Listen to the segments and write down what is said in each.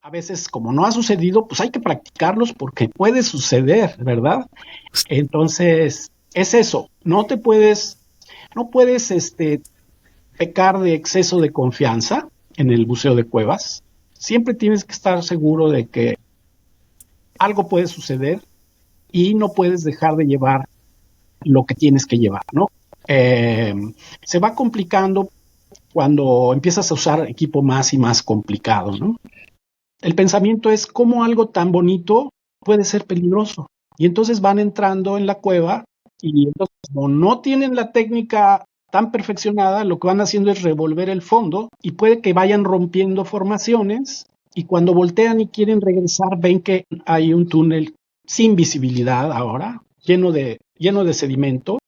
A veces, como no ha sucedido, pues hay que practicarlos porque puede suceder, ¿verdad? Entonces, es eso, no puedes, pecar de exceso de confianza en el buceo de cuevas. Siempre tienes que estar seguro de que algo puede suceder y no puedes dejar de llevar lo que tienes que llevar, ¿no? Eh, Se va complicando cuando empiezas a usar equipo más y más complicado, ¿no? El pensamiento es cómo algo tan bonito puede ser peligroso. Y entonces van entrando en la cueva y entonces, como no tienen la técnica tan perfeccionada, lo que van haciendo es revolver el fondo y puede que vayan rompiendo formaciones y cuando voltean y quieren regresar ven que hay un túnel sin visibilidad ahora, lleno de sedimento.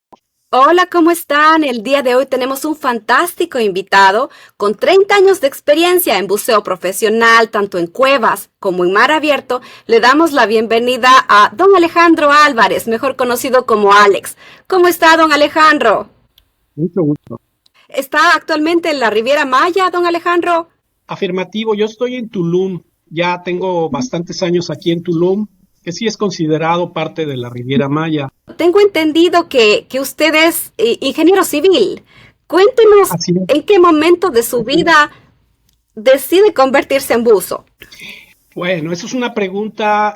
Hola, ¿cómo están? El día de hoy tenemos un fantástico invitado con 30 años de experiencia en buceo profesional, tanto en cuevas como en mar abierto. Le damos la bienvenida a don Alejandro Álvarez, mejor conocido como Alex. ¿Cómo está, don Alejandro? Mucho gusto. ¿Está actualmente en la Riviera Maya, don Alejandro? Afirmativo, yo estoy en Tulum, ya tengo bastantes años aquí en Tulum, que sí es considerado parte de la Riviera Maya. Tengo entendido que usted es ingeniero civil. Cuéntenos Así es. en qué momento de su vida decide convertirse en buzo. Bueno, eso es una pregunta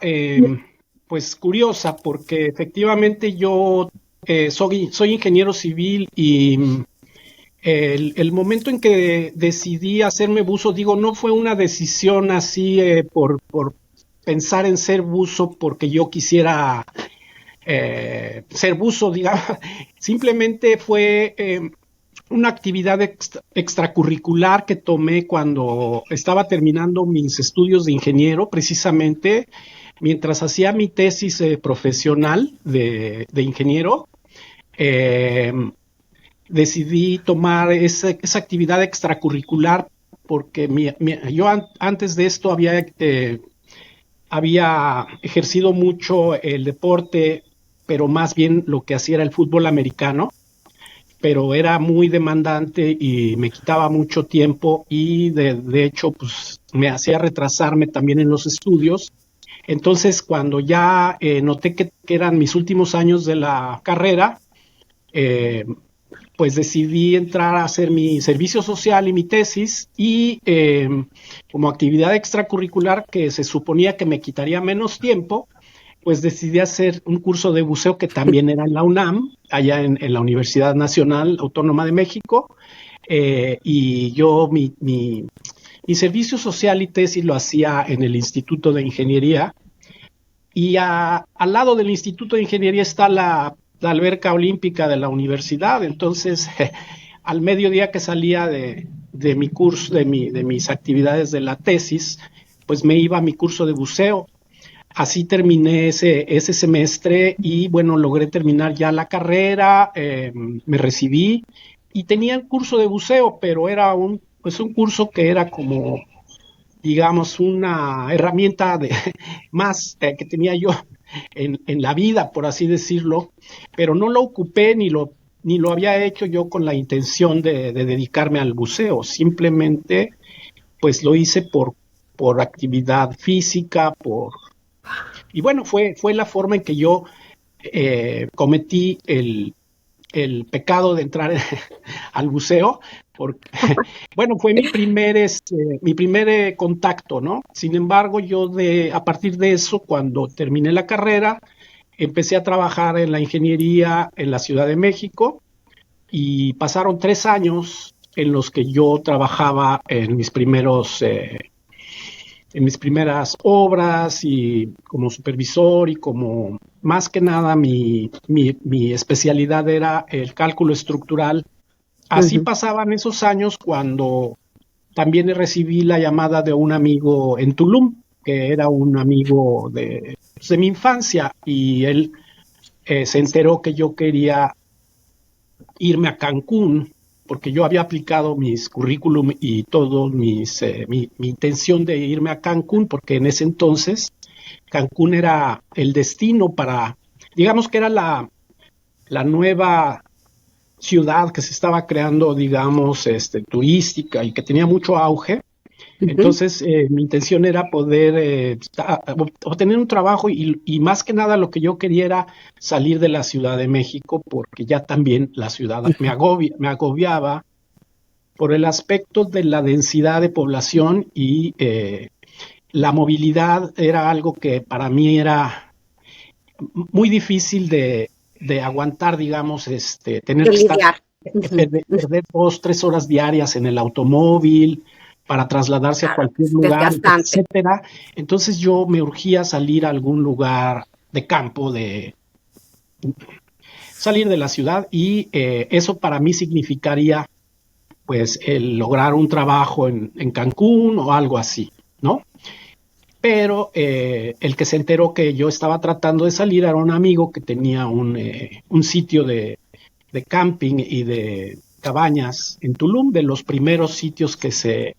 pues curiosa, porque efectivamente yo soy ingeniero civil y el momento en que decidí hacerme buzo, digo, no fue una decisión así por pensar en ser buzo porque yo quisiera ser buzo, digamos, simplemente fue una actividad extracurricular que tomé cuando estaba terminando mis estudios de ingeniero, precisamente mientras hacía mi tesis profesional de ingeniero. eh, Decidí tomar esa actividad extracurricular porque yo antes de esto había ejercido mucho el deporte, pero más bien lo que hacía era el fútbol americano, pero era muy demandante y me quitaba mucho tiempo y de hecho pues me hacía retrasarme también en los estudios. Entonces cuando ya noté que eran mis últimos años de la carrera, eh, pues decidí entrar a hacer mi servicio social y mi tesis y como actividad extracurricular que se suponía que me quitaría menos tiempo, pues decidí hacer un curso de buceo que también era en la UNAM, allá en la Universidad Nacional Autónoma de México, y yo mi servicio social y tesis lo hacía en el Instituto de Ingeniería, y al lado del Instituto de Ingeniería está la alberca olímpica de la universidad. Entonces, al mediodía que salía de mi curso, de mis actividades de la tesis, pues me iba a mi curso de buceo. Así terminé ese semestre y bueno, logré terminar ya la carrera, me recibí y tenía el curso de buceo, pero era pues un curso que era como digamos, una herramienta más que tenía yo en la vida, por así decirlo, pero no lo ocupé ni lo había hecho yo con la intención de dedicarme al buceo, simplemente pues lo hice por actividad física, y bueno, fue la forma en que yo cometí el pecado de entrar al buceo, porque, bueno, fue mi primer contacto, ¿no? Sin embargo, a partir de eso, cuando terminé la carrera, empecé a trabajar en la ingeniería en la Ciudad de México y pasaron 3 años en los que yo trabajaba en mis primeras obras y como supervisor y como más que nada mi especialidad era el cálculo estructural. Así Ujú. pasaban esos años cuando también recibí la llamada de un amigo en Tulum, que era un amigo pues, de mi infancia, y él se enteró que yo quería irme a Cancún, porque yo había aplicado mis currículum y todo mi intención de irme a Cancún, porque en ese entonces Cancún era el destino digamos que era la nueva ciudad que se estaba creando, digamos, turística y que tenía mucho auge. Ujú. Entonces, mi intención era poder obtener un trabajo y más que nada lo que yo quería era salir de la Ciudad de México porque ya también la ciudad me agobiaba por el aspecto de la densidad de población y la movilidad era algo que para mí era muy difícil de aguantar, digamos, tener De que estar, lidiar. Ujú, ujú. perder 2, 3 horas diarias en el automóvil para trasladarse a Claro, cualquier es lugar, desgastante. etcétera. Entonces yo me urgía salir a algún lugar de campo, de salir de la ciudad y eso para mí significaría pues el lograr un trabajo en Cancún o algo así, ¿no? Pero el que se enteró que yo estaba tratando de salir era un amigo que tenía un sitio de camping y de cabañas en Tulum, de los primeros sitios que se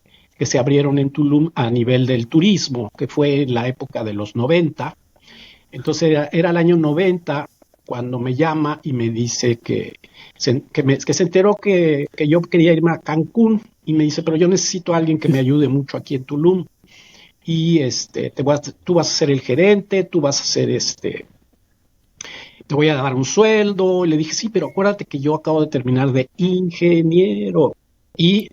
abrieron en Tulum a nivel del turismo, que fue en la época de los 90. Entonces era el año 90 cuando me llama y me dice que se enteró que yo quería irme a Cancún y me dice, pero yo necesito a alguien que me ayude mucho aquí en Tulum y tú vas a ser el gerente, tú vas a ser te voy a dar un sueldo. Y le dije, sí, pero acuérdate que yo acabo de terminar de ingeniero y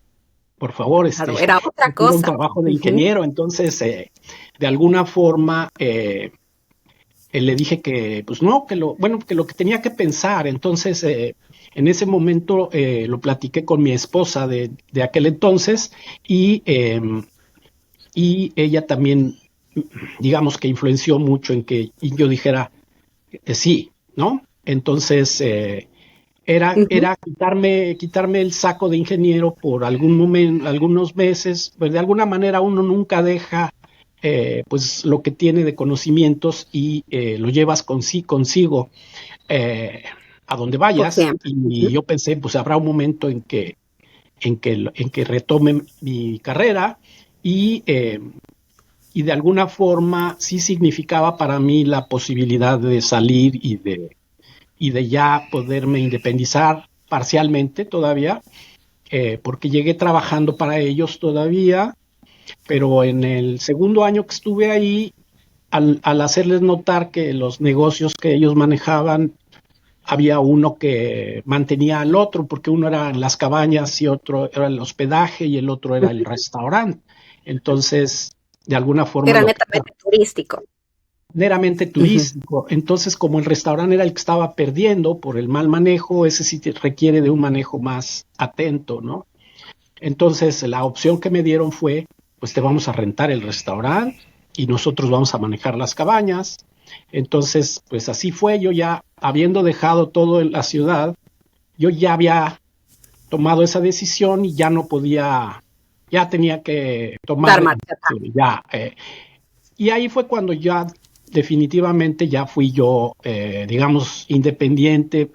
por favor, Claro, era otra tengo un cosa. trabajo de Ujú. ingeniero. Entonces, de alguna forma, le dije que, pues no, bueno, que lo que tenía que pensar. Entonces, en ese momento lo platiqué con mi esposa de aquel entonces y, eh, y ella también, digamos que influenció mucho en que yo dijera sí, ¿no? Entonces, Ujú. era quitarme el saco de ingeniero por algún momento, algunos meses, pues de alguna manera uno nunca deja pues lo que tiene de conocimientos y lo llevas consigo eh, a donde Por vayas. siempre. Y Ujú. yo pensé, pues habrá un momento en que retome mi carrera y, eh, y de alguna forma sí significaba para mí la posibilidad de salir y de ya poderme independizar parcialmente todavía, porque llegué trabajando para ellos todavía, pero en el segundo año que estuve ahí, al hacerles notar que los negocios que ellos manejaban, había uno que mantenía al otro, porque uno era en las cabañas y otro era el hospedaje y el otro era el restaurante. Entonces, de alguna forma Era lo que netamente turístico. meramente Ujú. turístico. Entonces, como el restaurante era el que estaba perdiendo por el mal manejo, ese sí requiere de un manejo más atento, ¿no? Entonces, la opción que me dieron fue, pues te vamos a rentar el restaurante y nosotros vamos a manejar las cabañas. Entonces, pues así fue. Yo ya, habiendo dejado todo en la ciudad, yo ya había tomado esa decisión y ya no podía, ya tenía que Dar tomar, marcha atrás. ya, y ahí fue cuando ya definitivamente ya fui yo, digamos, independiente,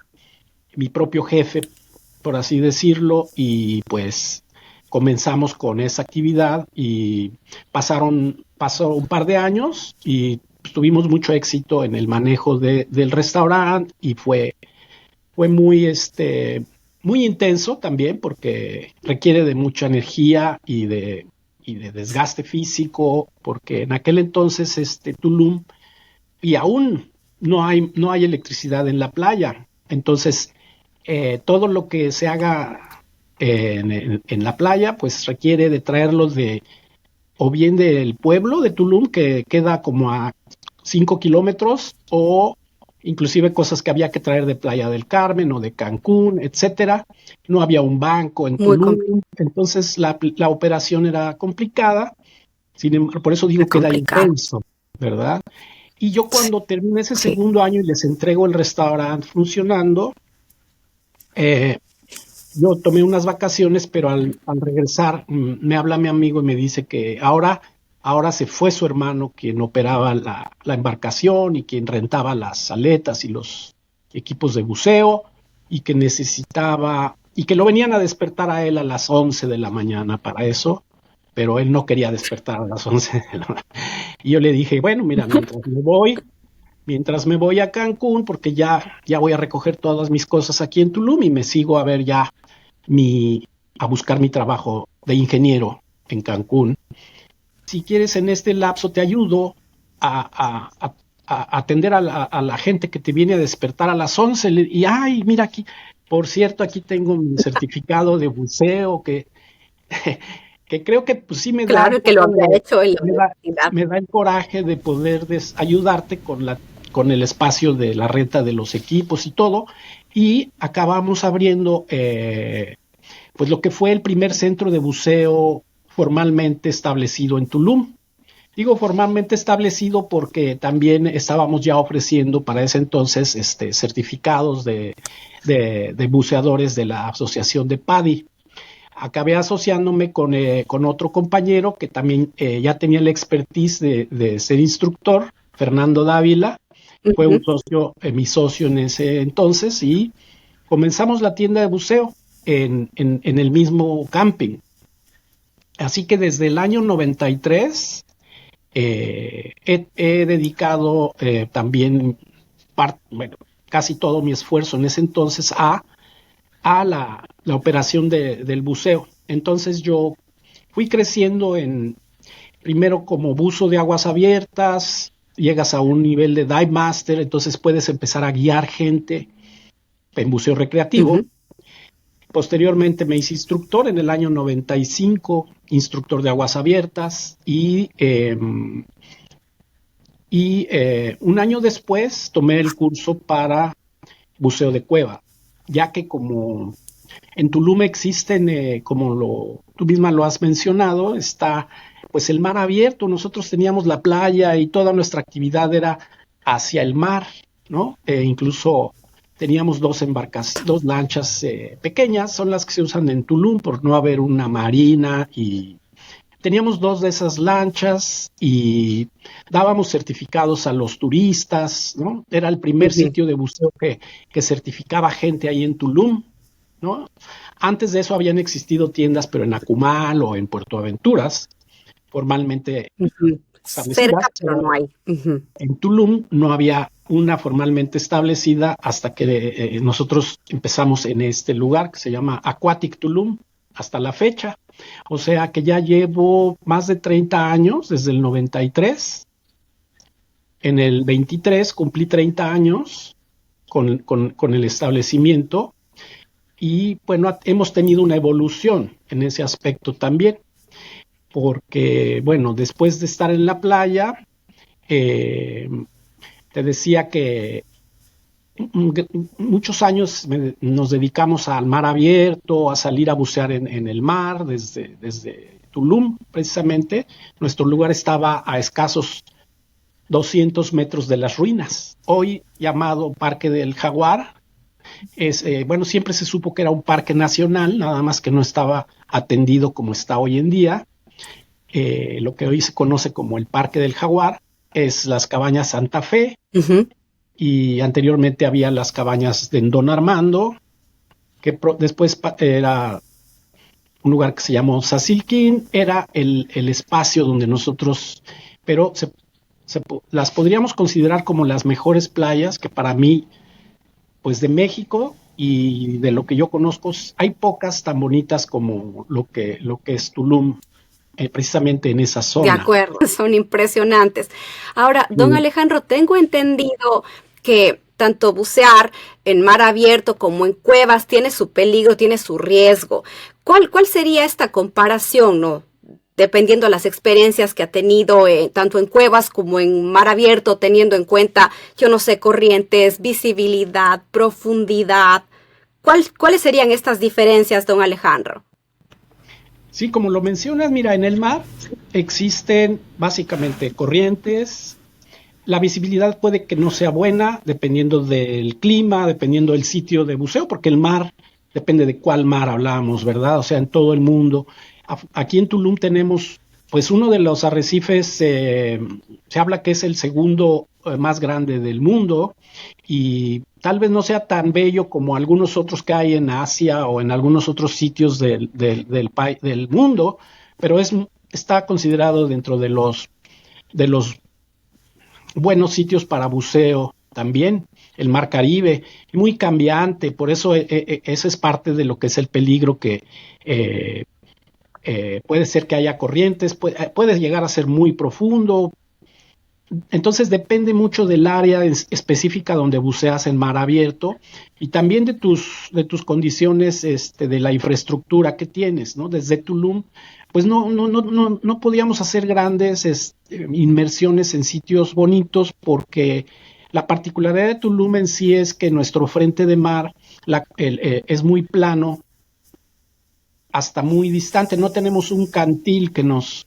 mi propio jefe, por así decirlo, y pues comenzamos con esa actividad y pasó un par de años y tuvimos mucho éxito en el manejo del restaurante y fue muy, muy intenso también porque requiere de mucha energía y de desgaste físico, porque en aquel entonces Tulum y aún no hay electricidad en la playa. Entonces, todo lo que se haga en la playa, pues requiere de traerlos o bien del pueblo de Tulum, que queda como a 5 kilómetros, o inclusive cosas que había que traer de Playa del Carmen o de Cancún, etcétera. No había un banco en Muy complicado. Tulum, entonces la operación era complicada. Sin embargo, por eso digo que era Complicado. intenso, ¿verdad? Y yo cuando terminé ese Sí. segundo año y les entrego el restaurante funcionando, eh, yo tomé unas vacaciones, pero al regresar me habla mi amigo y me dice que ahora se fue su hermano quien operaba la embarcación y quien rentaba las aletas y los equipos de buceo y que necesitaba y que lo venían a despertar a él a las 11 de la mañana para eso, pero él no quería despertar a las 11 de la mañana. Y yo le dije, bueno, mira, mientras me voy a Cancún, porque ya voy a recoger todas mis cosas aquí en Tulum y me sigo a ver ya mi, a buscar mi trabajo de ingeniero. en Cancún. Si quieres, en este lapso te ayudo a atender a la gente que te viene a despertar a las 11 y, ay, mira aquí, por cierto, aquí tengo mi certificado de buceo que creo que pues sí me da un Claro que lo poco había de, hecho en la me da, universidad. me da el coraje de poder ayudarte con el espacio de la renta de los equipos y todo. Y acabamos abriendo pues lo que fue el primer centro de buceo formalmente establecido en Tulum. Digo formalmente establecido porque también estábamos ya ofreciendo para ese entonces certificados de buceadores de la Asociación de PADI. Acabé asociándome con otro compañero que también ya tenía la expertise de ser instructor, Fernando Dávila, fue un Ujú. socio, mi socio en ese entonces, y comenzamos la tienda de buceo en el mismo camping. Así que desde el año 93 he dedicado también bueno, casi todo mi esfuerzo en ese entonces a la operación del buceo. Entonces yo fui creciendo primero como buzo de aguas abiertas, llegas a un nivel de dive master, entonces puedes empezar a guiar gente en buceo recreativo. Ujú. Posteriormente me hice instructor en el año 95, instructor de aguas abiertas, un año después tomé el curso para buceo de cueva, ya que como en Tulum existen, tú misma lo has mencionado, está pues el mar abierto, nosotros teníamos la playa y toda nuestra actividad era hacia el mar, ¿no? Incluso teníamos dos lanchas pequeñas, son las que se usan en Tulum por no haber una marina, y teníamos dos de esas lanchas y dábamos certificados a los turistas, ¿no? Era el primer Ujú. sitio de buceo que certificaba gente ahí en Tulum, ¿no? Antes de eso habían existido tiendas, pero en Acumal o en Puerto Aventuras, formalmente Ujú. Cerca, establecidas, pero pero no hay. Ujú. en Tulum no había una formalmente establecida hasta que nosotros empezamos en este lugar que se llama Aquatic Tulum hasta la fecha. O sea que ya llevo más de 30 años, desde el 93. En el 23 cumplí 30 años con el establecimiento y bueno, hemos tenido una evolución en ese aspecto también, porque bueno, después de estar en la playa, eh, te decía que muchos años nos dedicamos al mar abierto, a salir a bucear en el mar desde Tulum, precisamente. Nuestro lugar estaba a escasos 200 metros de las ruinas, hoy llamado Parque del Jaguar. Bueno, siempre se supo que era un parque nacional, nada más que no estaba atendido como está hoy en día. Lo que hoy se conoce como el Parque del Jaguar es las cabañas Santa Fe, Ujú. y anteriormente había las cabañas de Don Armando, que después era un lugar que se llamó Sacilquín, era el espacio donde nosotros, pero las podríamos considerar como las mejores playas que para mí, pues de México y de lo que yo conozco, hay pocas tan bonitas como lo que es Tulum, precisamente en esa De zona. acuerdo, son impresionantes. Ahora, don Mm. Alejandro, tengo entendido que tanto bucear en mar abierto como en cuevas tiene su peligro, tiene su riesgo. ¿Cuál sería esta comparación, no? Dependiendo de las experiencias que ha tenido, tanto en cuevas como en mar abierto, teniendo en cuenta, yo no sé, corrientes, visibilidad, profundidad. ¿Cuáles serían estas diferencias, don Alejandro? Sí, como lo mencionas, mira, en el mar existen básicamente corrientes. La visibilidad puede que no sea buena, dependiendo del clima, dependiendo del sitio de buceo, porque el mar depende de cuál mar hablamos, ¿verdad? O sea, en todo el mundo. Aquí en Tulum tenemos, pues, uno de los arrecifes, se habla que es el segundo más grande del mundo, y tal vez no sea tan bello como algunos otros que hay en Asia o en algunos otros sitios del mundo, pero está considerado dentro de los buenos sitios para buceo también. El mar Caribe, muy cambiante, por eso ese es parte de lo que es el peligro que eh, puede ser que haya corrientes, puede llegar a ser muy profundo. Entonces depende mucho del área específica donde buceas en mar abierto y también de tus condiciones, de la infraestructura que tienes, ¿no? Desde Tulum, pues no podíamos hacer grandes inmersiones en sitios bonitos porque la particularidad de Tulum en sí es que nuestro frente de mar es muy plano hasta muy distante. No tenemos un cantil que nos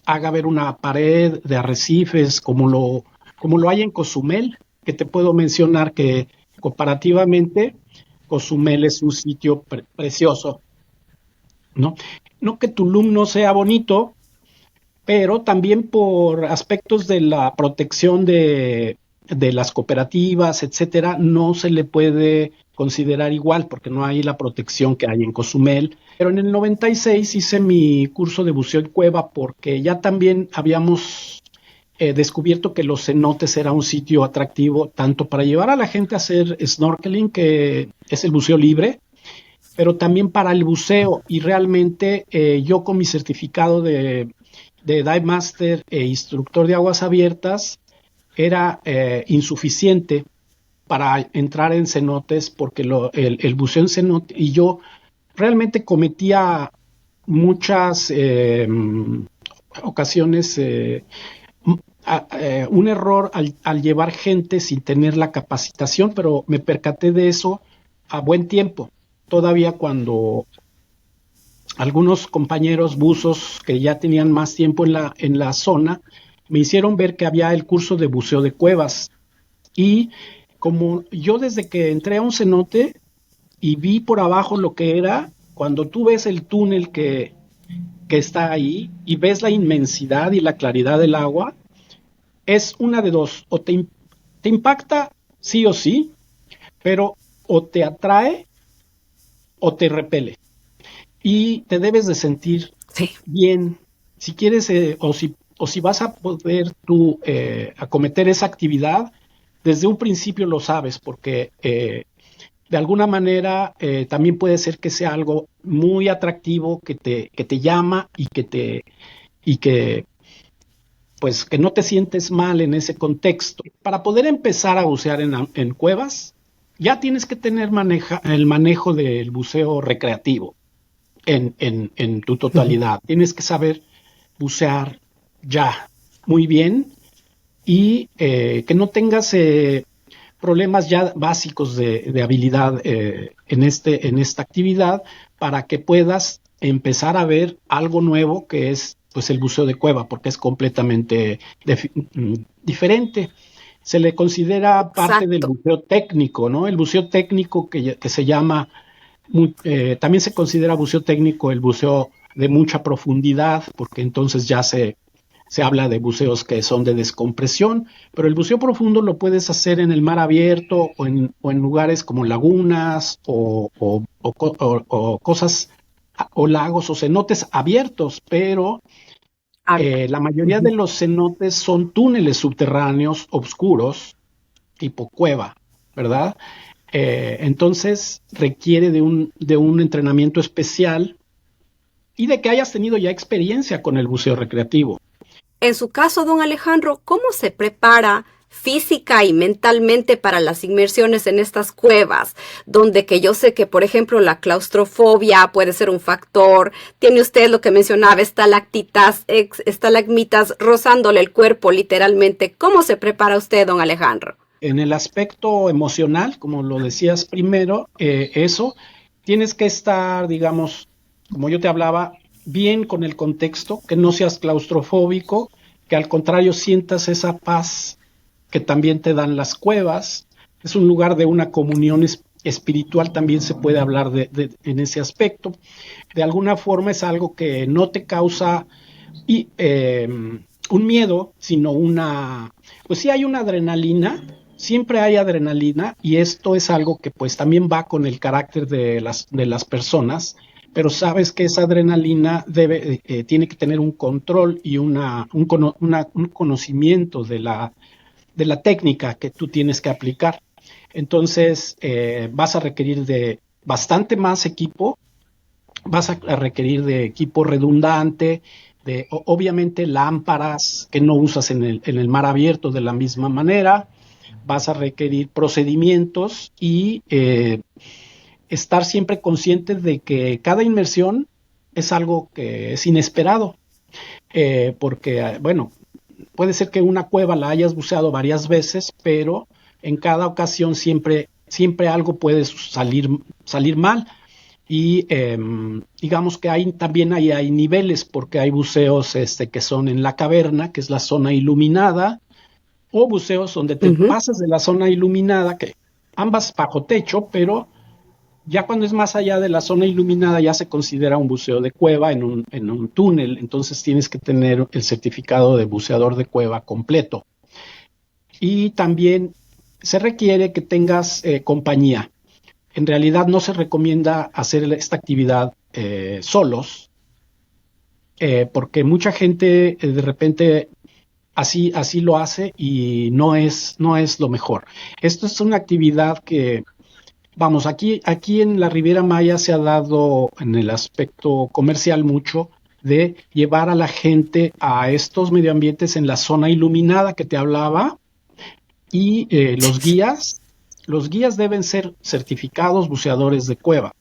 haga ver una pared de arrecifes como lo hay en Cozumel, que te puedo mencionar que comparativamente Cozumel es un sitio precioso, ¿no? No que Tulum no sea bonito, pero también por aspectos de la protección de las cooperativas, etcétera, no se le puede considerar igual porque no hay la protección que hay en Cozumel. Pero en el 96 hice mi curso de buceo en cueva porque ya también habíamos descubierto que los cenotes era un sitio atractivo tanto para llevar a la gente a hacer snorkeling, que es el buceo libre, pero también para el buceo. Y realmente yo con mi certificado de Dive Master e instructor de aguas abiertas era insuficiente para entrar en cenotes porque el buceo en cenote, y yo realmente cometía muchas ocasiones un error al llevar gente sin tener la capacitación, pero me percaté de eso a buen tiempo, todavía cuando algunos compañeros buzos que ya tenían más tiempo en la zona me hicieron ver que había el curso de buceo de cuevas. Y como yo desde que entré a un cenote y vi por abajo lo que era, cuando tú ves el túnel que está ahí y ves la inmensidad y la claridad del agua, es una de dos, te impacta sí o sí, pero o te atrae o te repele. Y te debes de sentir Sí. bien. Si quieres o si vas a poder tú acometer esa actividad, desde un principio lo sabes, porque de alguna manera también puede ser que sea algo muy atractivo que te llama y que pues que no te sientes mal en ese contexto. Para poder empezar a bucear en cuevas, ya tienes que tener el manejo del buceo recreativo en tu totalidad. Tienes que saber bucear ya muy bien y que no tengas problemas ya básicos de habilidad en esta actividad para que puedas empezar a ver algo nuevo que es pues el buceo de cueva, porque es completamente diferente. Se le considera parte del Exacto. buceo técnico, ¿no? El buceo técnico que se llama, también se considera buceo técnico el buceo de mucha profundidad, porque entonces ya se habla de buceos que son de descompresión, pero el buceo profundo lo puedes hacer en el mar abierto o en lugares como lagunas o cosas o lagos o cenotes abiertos, pero A ver. la mayoría de los cenotes son túneles subterráneos oscuros, tipo cueva, ¿verdad? Entonces requiere de un entrenamiento especial y de que hayas tenido ya experiencia con el buceo recreativo. En su caso, don Alejandro, ¿cómo se prepara física y mentalmente para las inmersiones en estas cuevas, donde que yo sé que, por ejemplo, la claustrofobia puede ser un factor? Tiene usted lo que mencionaba, estalagmitas rozándole el cuerpo literalmente. ¿Cómo se prepara usted, don Alejandro? En el aspecto emocional, como lo decías primero, eso, tienes que estar, digamos, como yo te hablaba, bien con el contexto, que no seas claustrofóbico, que al contrario sientas esa paz que también te dan las cuevas. Es un lugar de una comunión espiritual, también se puede hablar en ese aspecto. De alguna forma es algo que no te causa y, un miedo, sino pues sí hay una adrenalina, siempre hay adrenalina y esto es algo que pues también va con el carácter de las personas, pero sabes que esa adrenalina tiene que tener un control y un conocimiento de la técnica que tú tienes que aplicar. Entonces vas a requerir de bastante más equipo vas a requerir de equipo redundante, obviamente lámparas que no usas en el mar abierto de la misma manera, vas a requerir procedimientos y estar siempre consciente de que cada inmersión es algo que es inesperado, porque, bueno, puede ser que una cueva la hayas buceado varias veces, pero en cada ocasión siempre algo puede salir mal. Y digamos que también hay niveles, porque hay buceos que son en la caverna, que es la zona iluminada, o buceos donde te Ujú. pasas de la zona iluminada, que ambas bajo techo, pero ya cuando es más allá de la zona iluminada ya se considera un buceo de cueva en un túnel, entonces tienes que tener el certificado de buceador de cueva completo. Y también se requiere que tengas compañía. En realidad no se recomienda hacer esta actividad solos, porque mucha gente de repente así lo hace y no es lo mejor. Esto es una actividad que, vamos, aquí en la Riviera Maya se ha dado en el aspecto comercial mucho de llevar a la gente a estos medioambientes en la zona iluminada que te hablaba, y los guías deben ser certificados buceadores de cueva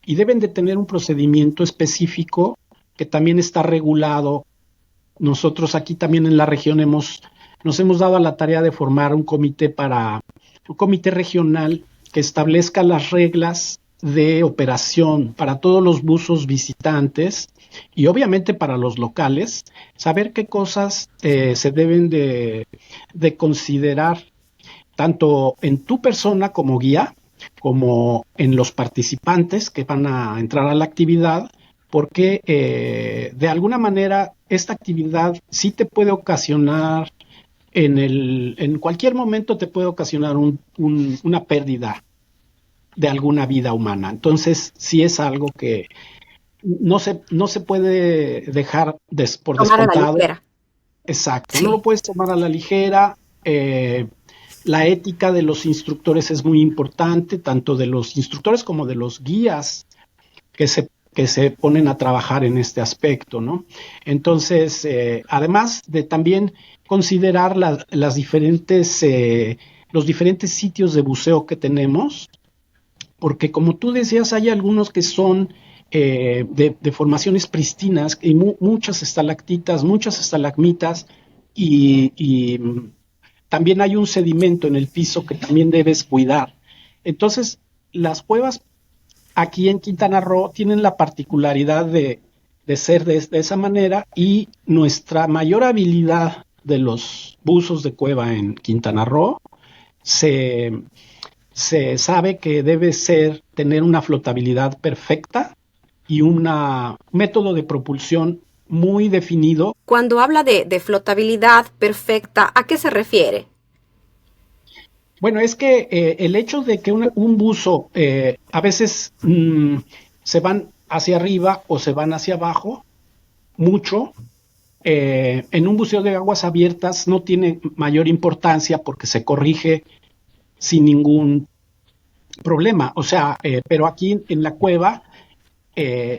y deben de tener un procedimiento específico que también está regulado. Nosotros aquí también en la región nos hemos dado a la tarea de formar un comité regional que establezca las reglas de operación para todos los buzos visitantes y obviamente para los locales, saber qué cosas se deben de considerar tanto en tu persona como guía, como en los participantes que van a entrar a la actividad, porque de alguna manera esta actividad sí te puede ocasionar, en cualquier momento te puede ocasionar una pérdida de alguna vida humana. Entonces, sí es algo que no se puede dejar por Tomar a la descontado. ligera. Exacto, no lo Sí. puedes tomar a la ligera. La ética de los instructores es muy importante, tanto de los instructores como de los guías que se ponen a trabajar en este aspecto, ¿no? Entonces, además de también considerar los diferentes sitios de buceo que tenemos, porque como tú decías, hay algunos que son de formaciones pristinas, y muchas estalactitas, muchas estalagmitas, y también hay un sedimento en el piso que también debes cuidar. Entonces, las cuevas aquí en Quintana Roo tienen la particularidad de ser de esa manera, y nuestra mayor habilidad de los buzos de cueva en Quintana Roo se, se sabe que debe tener una flotabilidad perfecta y un método de propulsión muy definido. Cuando habla de flotabilidad perfecta, ¿a qué se refiere? Bueno, es que el hecho de que un buzo a veces se van hacia arriba o se van hacia abajo mucho, en un buceo de aguas abiertas no tiene mayor importancia porque se corrige sin ningún problema. O sea, pero aquí en la cueva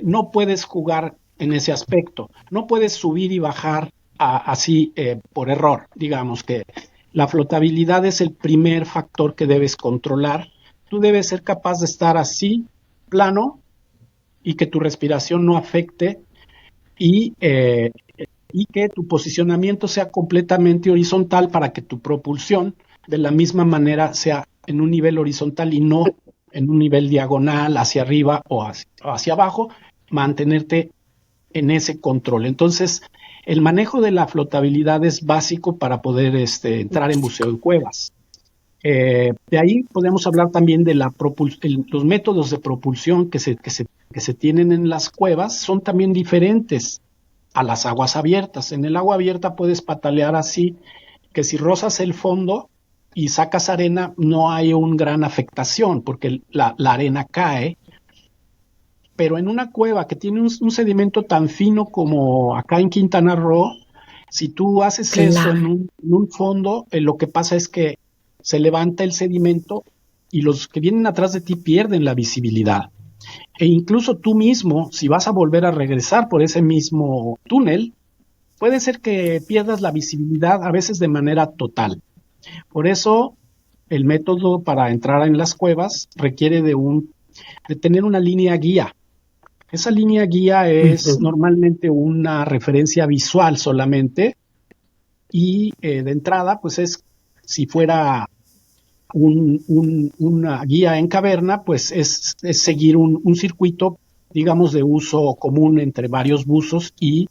no puedes jugar en ese aspecto. No puedes subir y bajar así por error. Digamos que la flotabilidad es el primer factor que debes controlar. Tú debes ser capaz de estar así, plano, y que tu respiración no afecte, y, eh, y que tu posicionamiento sea completamente horizontal para que tu propulsión de la misma manera sea en un nivel horizontal y no en un nivel diagonal hacia arriba o hacia abajo, mantenerte en ese control. Entonces, el manejo de la flotabilidad es básico para poder entrar en buceo en cuevas. De ahí podemos hablar también de los métodos de propulsión que se tienen en las cuevas, son también diferentes a las aguas abiertas. En el agua abierta puedes patalear así, que si rozas el fondo y sacas arena, no hay una gran afectación porque la arena cae. Pero en una cueva que tiene un sedimento tan fino como acá en Quintana Roo, si tú haces eso Claro. en un fondo, lo que pasa es que se levanta el sedimento y los que vienen atrás de ti pierden la visibilidad. E incluso tú mismo, si vas a volver a regresar por ese mismo túnel, puede ser que pierdas la visibilidad a veces de manera total. Por eso, el método para entrar en las cuevas requiere de tener una línea guía. Esa línea guía es normalmente una referencia visual solamente y de entrada, pues es, si fuera una guía en caverna, pues es seguir un circuito, digamos, de uso común entre varios buzos y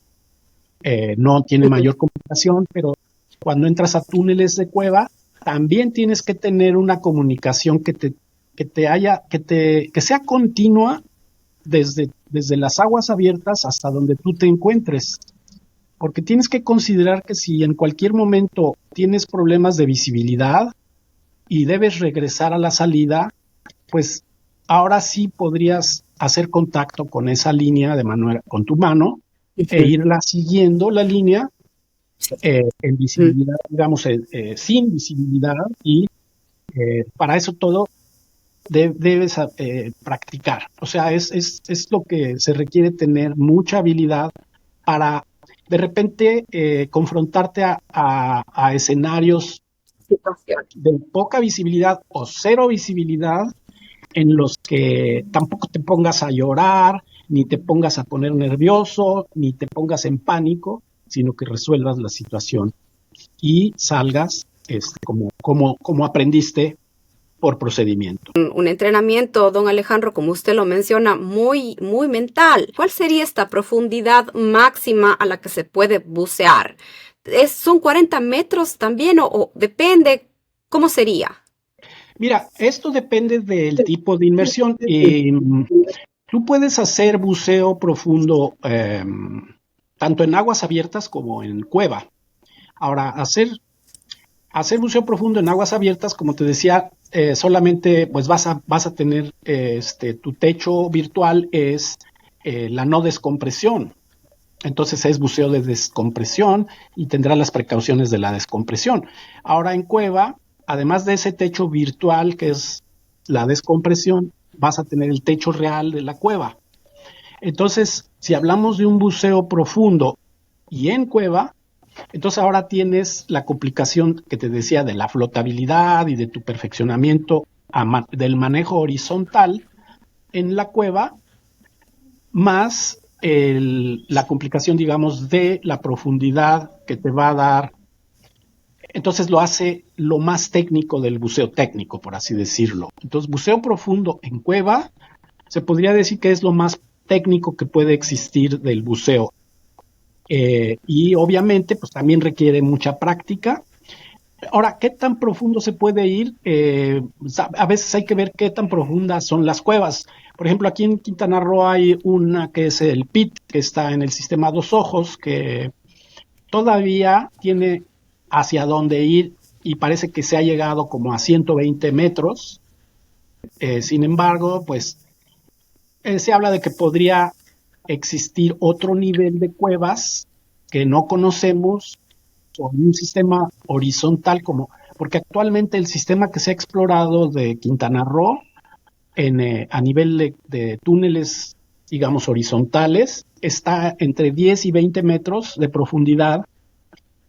no tiene mayor complicación, pero cuando entras a túneles de cueva, también tienes que tener una comunicación que sea continua desde las aguas abiertas hasta donde tú te encuentres. Porque tienes que considerar que si en cualquier momento tienes problemas de visibilidad y debes regresar a la salida, pues ahora sí podrías hacer contacto con esa línea con tu mano e irla siguiendo la línea en visibilidad, digamos, sin visibilidad, y para eso todo debes practicar. O sea, es lo que se requiere, tener mucha habilidad para de repente confrontarte a escenarios de poca visibilidad o cero visibilidad, en los que tampoco te pongas a llorar, ni te pongas a poner nervioso, ni te pongas en pánico, sino que resuelvas la situación y salgas como aprendiste por procedimiento. Un entrenamiento, don Alejandro, como usted lo menciona, muy, muy mental. ¿Cuál sería esta profundidad máxima a la que se puede bucear? ¿Son 40 metros también o depende? ¿Cómo sería? Mira, esto depende del tipo de inmersión. Tú puedes hacer buceo profundo tanto en aguas abiertas como en cueva. Ahora, hacer buceo profundo en aguas abiertas, como te decía, solamente pues vas a tener tu techo virtual es la no descompresión. Entonces es buceo de descompresión y tendrá las precauciones de la descompresión. Ahora en cueva, además de ese techo virtual que es la descompresión, vas a tener el techo real de la cueva. Entonces, si hablamos de un buceo profundo y en cueva, entonces ahora tienes la complicación que te decía de la flotabilidad y de tu perfeccionamiento del manejo horizontal en la cueva, más la complicación, digamos, de la profundidad que te va a dar. Entonces lo hace lo más técnico del buceo técnico, por así decirlo. Entonces, buceo profundo en cueva se podría decir que es lo más técnico que puede existir del buceo. Y obviamente, pues también requiere mucha práctica. Ahora, ¿qué tan profundo se puede ir? A veces hay que ver qué tan profundas son las cuevas. Por ejemplo, aquí en Quintana Roo hay una que es el PIT, que está en el sistema Dos Ojos, que todavía tiene hacia dónde ir y parece que se ha llegado como a 120 metros. Sin embargo, pues se habla de que podría existir otro nivel de cuevas que no conocemos, o un sistema horizontal, porque actualmente el sistema que se ha explorado de Quintana Roo a nivel de túneles, digamos, horizontales, está entre 10 y 20 metros de profundidad,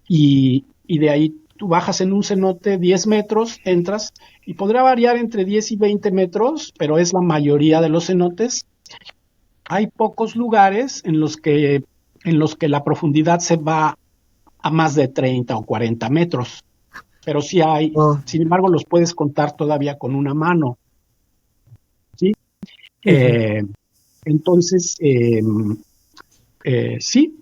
y de ahí tú bajas en un cenote 10 metros, entras, y podrá variar entre 10 y 20 metros, pero es la mayoría de los cenotes. Hay pocos lugares en los que la profundidad se va a más de 30 o 40 metros, pero sí hay, sin embargo, los puedes contar todavía con una mano, ¿sí? Entonces, sí,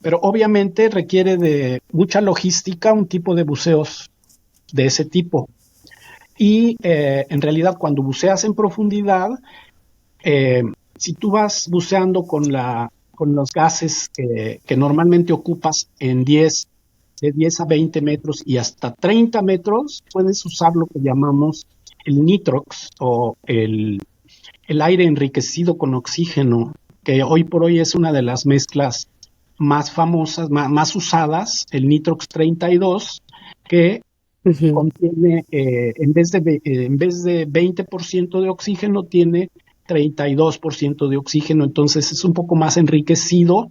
pero obviamente requiere de mucha logística un tipo de buceos de ese tipo. Y en realidad, cuando buceas en profundidad, si tú vas buceando con los gases que normalmente ocupas de 10 a 20 metros y hasta 30 metros, puedes usar lo que llamamos el nitrox, o el aire enriquecido con oxígeno, que hoy por hoy es una de las mezclas más famosas, más usadas, el nitrox 32, que contiene, en vez de 20% de oxígeno, tiene 32% de oxígeno, entonces es un poco más enriquecido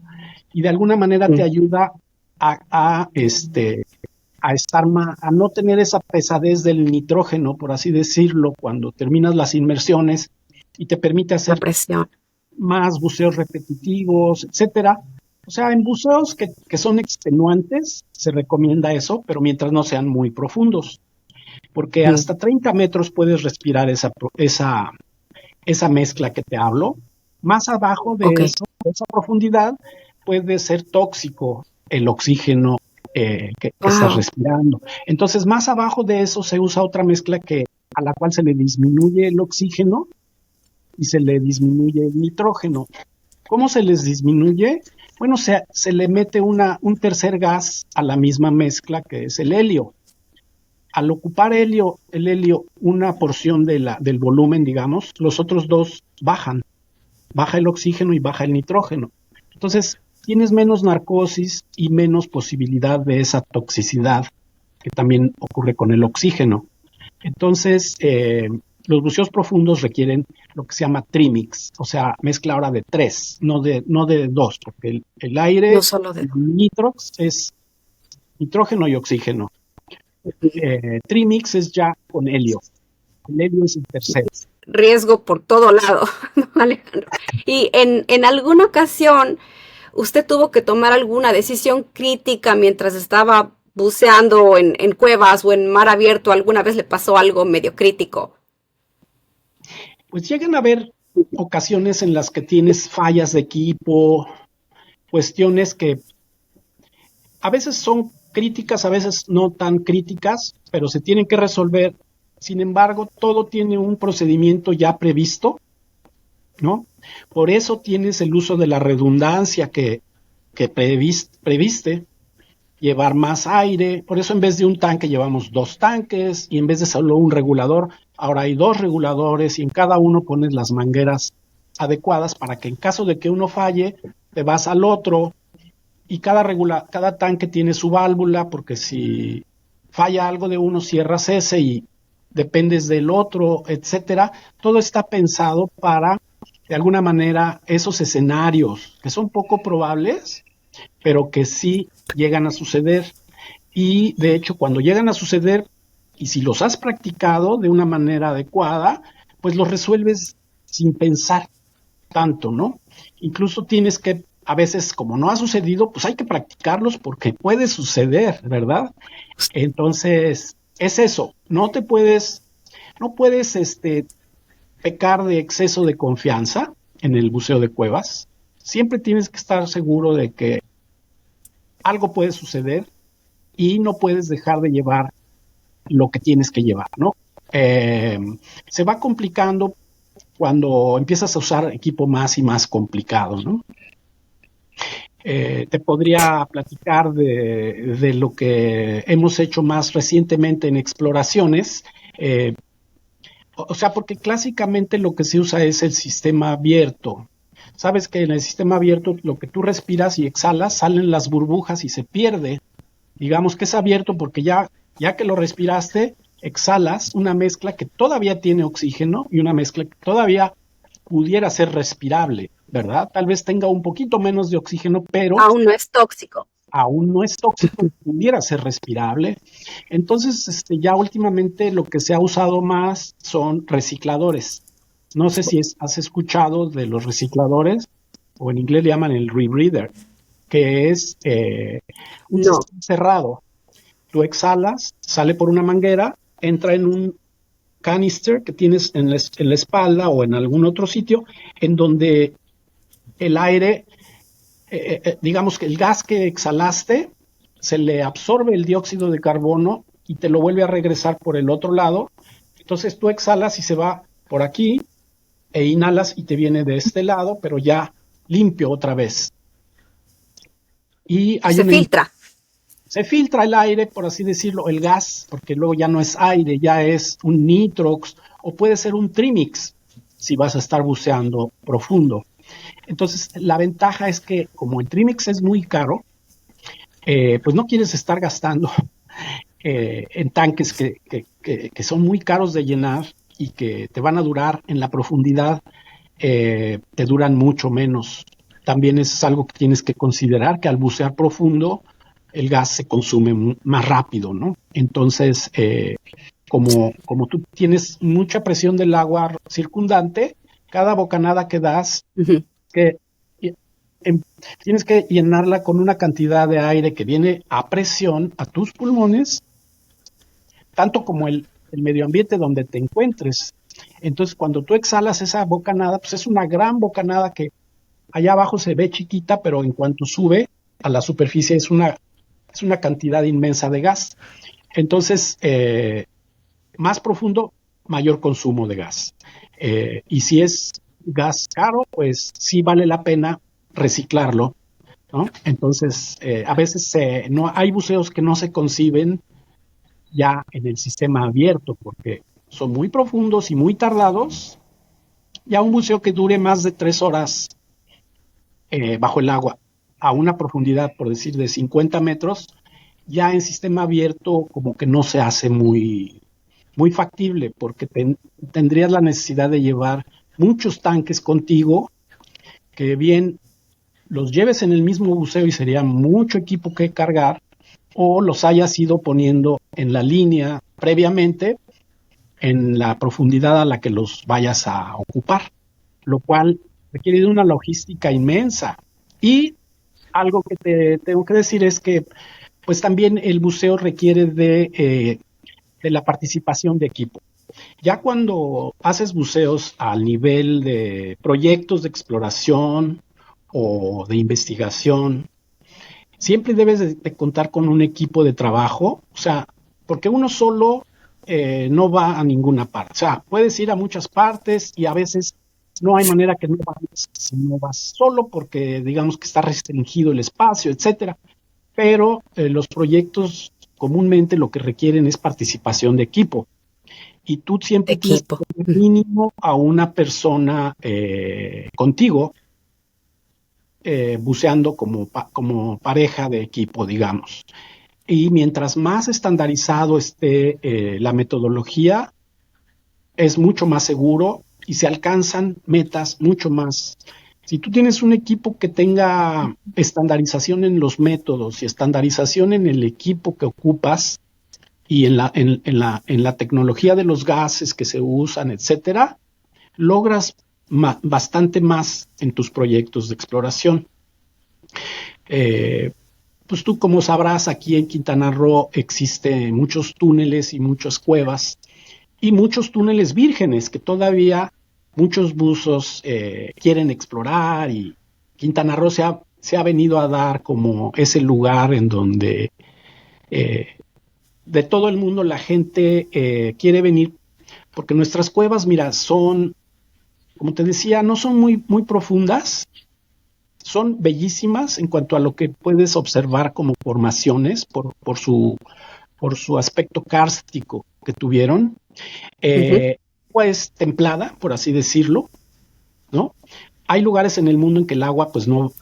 y de alguna manera te ayuda a estar a no tener esa pesadez del nitrógeno, por así decirlo, cuando terminas las inmersiones y te permite La hacer presión. más buceos repetitivos, etcétera. O sea, en buceos que son extenuantes se recomienda eso, pero mientras no sean muy profundos, porque hasta 30 metros puedes respirar esa mezcla que te hablo. Más abajo de Ok. eso, de esa profundidad, puede ser tóxico el oxígeno que estás Wow. respirando. Entonces, más abajo de eso se usa otra mezcla a la cual se le disminuye el oxígeno y se le disminuye el nitrógeno. ¿Cómo se les disminuye? Bueno, se le mete un tercer gas a la misma mezcla que es el helio. Al ocupar el helio una porción del volumen, digamos, los otros dos bajan. Baja el oxígeno y baja el nitrógeno. Entonces, tienes menos narcosis y menos posibilidad de esa toxicidad que también ocurre con el oxígeno. Entonces, los buceos profundos requieren lo que se llama trimix, o sea, mezcla ahora de 3, no de 2, porque el No aire, solo de... el nitrox, es nitrógeno y oxígeno. Trimix es ya con helio. El helio es el tercero. Riesgo por todo lado, ¿no, Alejandro? Y en alguna ocasión, ¿usted tuvo que tomar alguna decisión crítica mientras estaba buceando en cuevas o en mar abierto? ¿Alguna vez le pasó algo medio crítico? Pues llegan a haber ocasiones en las que tienes fallas de equipo, cuestiones que a veces son críticas, a veces no tan críticas, pero se tienen que resolver. Sin embargo, todo tiene un procedimiento ya previsto, ¿no? Por eso tienes el uso de la redundancia que previste, llevar más aire. Por eso en vez de un tanque llevamos 2 tanques y en vez de solo un regulador, ahora hay 2 reguladores y en cada uno pones las mangueras adecuadas para que en caso de que uno falle, te vas al otro y cada tanque tiene su válvula porque si falla algo de uno, cierras ese y dependes del otro, etcétera. Todo está pensado para, de alguna manera, esos escenarios que son poco probables, pero que sí llegan a suceder. Y de hecho, cuando llegan a suceder, y si los has practicado de una manera adecuada, pues los resuelves sin pensar tanto, ¿no? Incluso tienes que, a veces, como no ha sucedido, pues hay que practicarlos porque puede suceder, ¿verdad? Entonces, es eso, no puedes pecar de exceso de confianza en el buceo de cuevas. Siempre tienes que estar seguro de que algo puede suceder y no puedes dejar de llevar lo que tienes que llevar, ¿no? Se va complicando cuando empiezas a usar equipo más y más complicado, ¿no? Te podría platicar de lo que hemos hecho más recientemente en exploraciones, o sea, porque clásicamente lo que se usa es el sistema abierto. Sabes que en el sistema abierto lo que tú respiras y exhalas salen las burbujas y se pierde. Digamos que es abierto porque ya que lo respiraste, exhalas una mezcla que todavía tiene oxígeno y una mezcla que todavía pudiera ser respirable, ¿verdad? Tal vez tenga un poquito menos de oxígeno, pero Aún no es tóxico. aún no es tóxico y pudiera ser respirable. Entonces, ya últimamente lo que se ha usado más son recicladores. No sé si has escuchado de los recicladores, o en inglés le llaman el rebreather, que es un No. sistema cerrado. Tú exhalas, sale por una manguera, entra en un canister que tienes en la espalda o en algún otro sitio, en donde el aire, digamos que el gas que exhalaste, se le absorbe el dióxido de carbono y te lo vuelve a regresar por el otro lado. Entonces tú exhalas y se va por aquí e inhalas y te viene de este lado, pero ya limpio otra vez. Y hay Se una filtra. se filtra el aire, por así decirlo, el gas, porque luego ya no es aire, ya es un nitrox o puede ser un trimix si vas a estar buceando profundo. Entonces, la ventaja es que como el trimix es muy caro, pues no quieres estar gastando en tanques que son muy caros de llenar y que te van a durar en la profundidad te duran mucho menos. También es algo que tienes que considerar, que al bucear profundo el gas se consume más rápido, ¿no? Entonces, como tú tienes mucha presión del agua circundante, cada bocanada que das, Ujú. que em, tienes que llenarla con una cantidad de aire que viene a presión a tus pulmones, tanto como el medio ambiente donde te encuentres. Entonces, cuando tú exhalas esa bocanada, pues es una gran bocanada que allá abajo se ve chiquita, pero en cuanto sube a la superficie es una cantidad inmensa de gas. Entonces, más profundo, mayor consumo de gas. Y si es gas caro, pues sí vale la pena reciclarlo, ¿no? Entonces, a veces no hay buceos que no se conciben ya en el sistema abierto porque son muy profundos y muy tardados. Ya un buceo que dure más de 3 horas bajo el agua a una profundidad, por decir, de 50 metros, ya en sistema abierto como que no se hace muy factible porque tendrías la necesidad de llevar muchos tanques contigo, que bien los lleves en el mismo buceo y sería mucho equipo que cargar, o los hayas ido poniendo en la línea previamente en la profundidad a la que los vayas a ocupar, lo cual requiere de una logística inmensa. Y algo que te tengo que decir es que pues también el buceo requiere de la participación de equipo. Ya cuando haces buceos al nivel de proyectos de exploración o de investigación, siempre debes de contar con un equipo de trabajo, o sea, porque uno solo no va a ninguna parte. O sea, puedes ir a muchas partes y a veces no hay manera que no vayas si no vas solo porque digamos que está restringido el espacio, etcétera. Pero los proyectos comúnmente lo que requieren es participación de equipo y tú siempre tienes que Equipo. tener mínimo a una persona contigo buceando como pareja de equipo, digamos. Y mientras más estandarizado esté la metodología, es mucho más seguro y se alcanzan metas mucho más. Si tú tienes un equipo que tenga estandarización en los métodos y estandarización en el equipo que ocupas y en la tecnología de los gases que se usan, etcétera, logras bastante más en tus proyectos de exploración. Eh, pues tú como sabrás, aquí en Quintana Roo existen muchos túneles y muchas cuevas y muchos túneles vírgenes que todavía muchos buzos quieren explorar y Quintana Roo se ha venido a dar como ese lugar en donde eh, de todo el mundo la gente quiere venir porque nuestras cuevas, mira, son, como te decía, no son muy profundas, son bellísimas en cuanto a lo que puedes observar como formaciones por su aspecto kárstico que tuvieron, Ujú. pues templada, por así decirlo, ¿no? Hay lugares en el mundo en que el agua pues no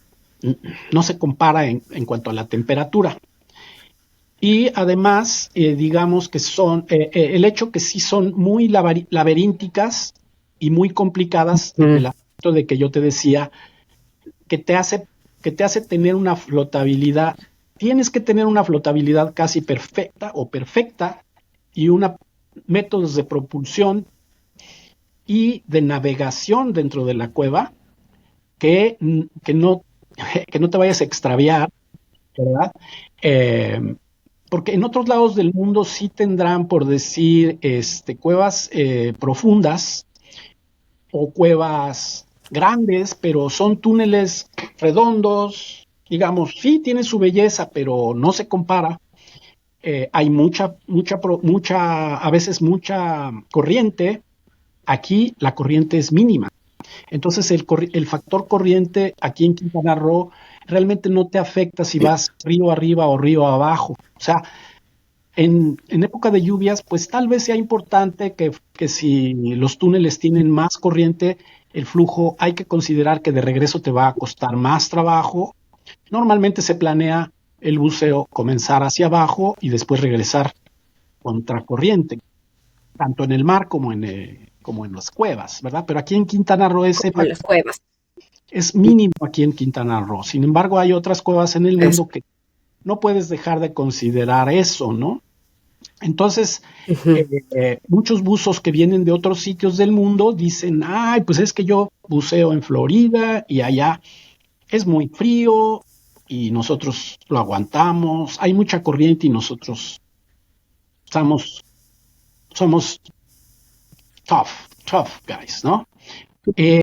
se compara en cuanto a la temperatura. Y además, digamos que son, el hecho que sí son muy laberínticas y muy complicadas en Mm. el aspecto de que yo te decía que te hace, que te hace tener una flotabilidad. Tienes que tener una flotabilidad casi perfecta o perfecta y una métodos de propulsión y de navegación dentro de la cueva que, que, no, que no te vayas a extraviar, ¿verdad? Eh, porque en otros lados del mundo sí tendrán, por decir, cuevas profundas o cuevas grandes, pero son túneles redondos, digamos, sí tiene su belleza, pero no se compara. Hay a veces mucha corriente. Aquí la corriente es mínima. Entonces el factor corriente aquí en Quintana Roo realmente no te afecta si vas río arriba o río abajo. O sea, en época de lluvias, pues tal vez sea importante que si los túneles tienen más corriente, el flujo hay que considerar que de regreso te va a costar más trabajo. Normalmente se planea el buceo comenzar hacia abajo y después regresar contracorriente, tanto en el mar como en las cuevas, ¿verdad? Pero aquí en Quintana Roo como en las cuevas. es mínimo aquí en Quintana Roo. Sin embargo, hay otras cuevas en el mundo que no puedes dejar de considerar eso, ¿no? Entonces, muchos buzos que vienen de otros sitios del mundo dicen, ay, pues es que yo buceo en Florida y allá es muy frío y nosotros lo aguantamos, hay mucha corriente y nosotros somos tough guys, ¿no? Eh,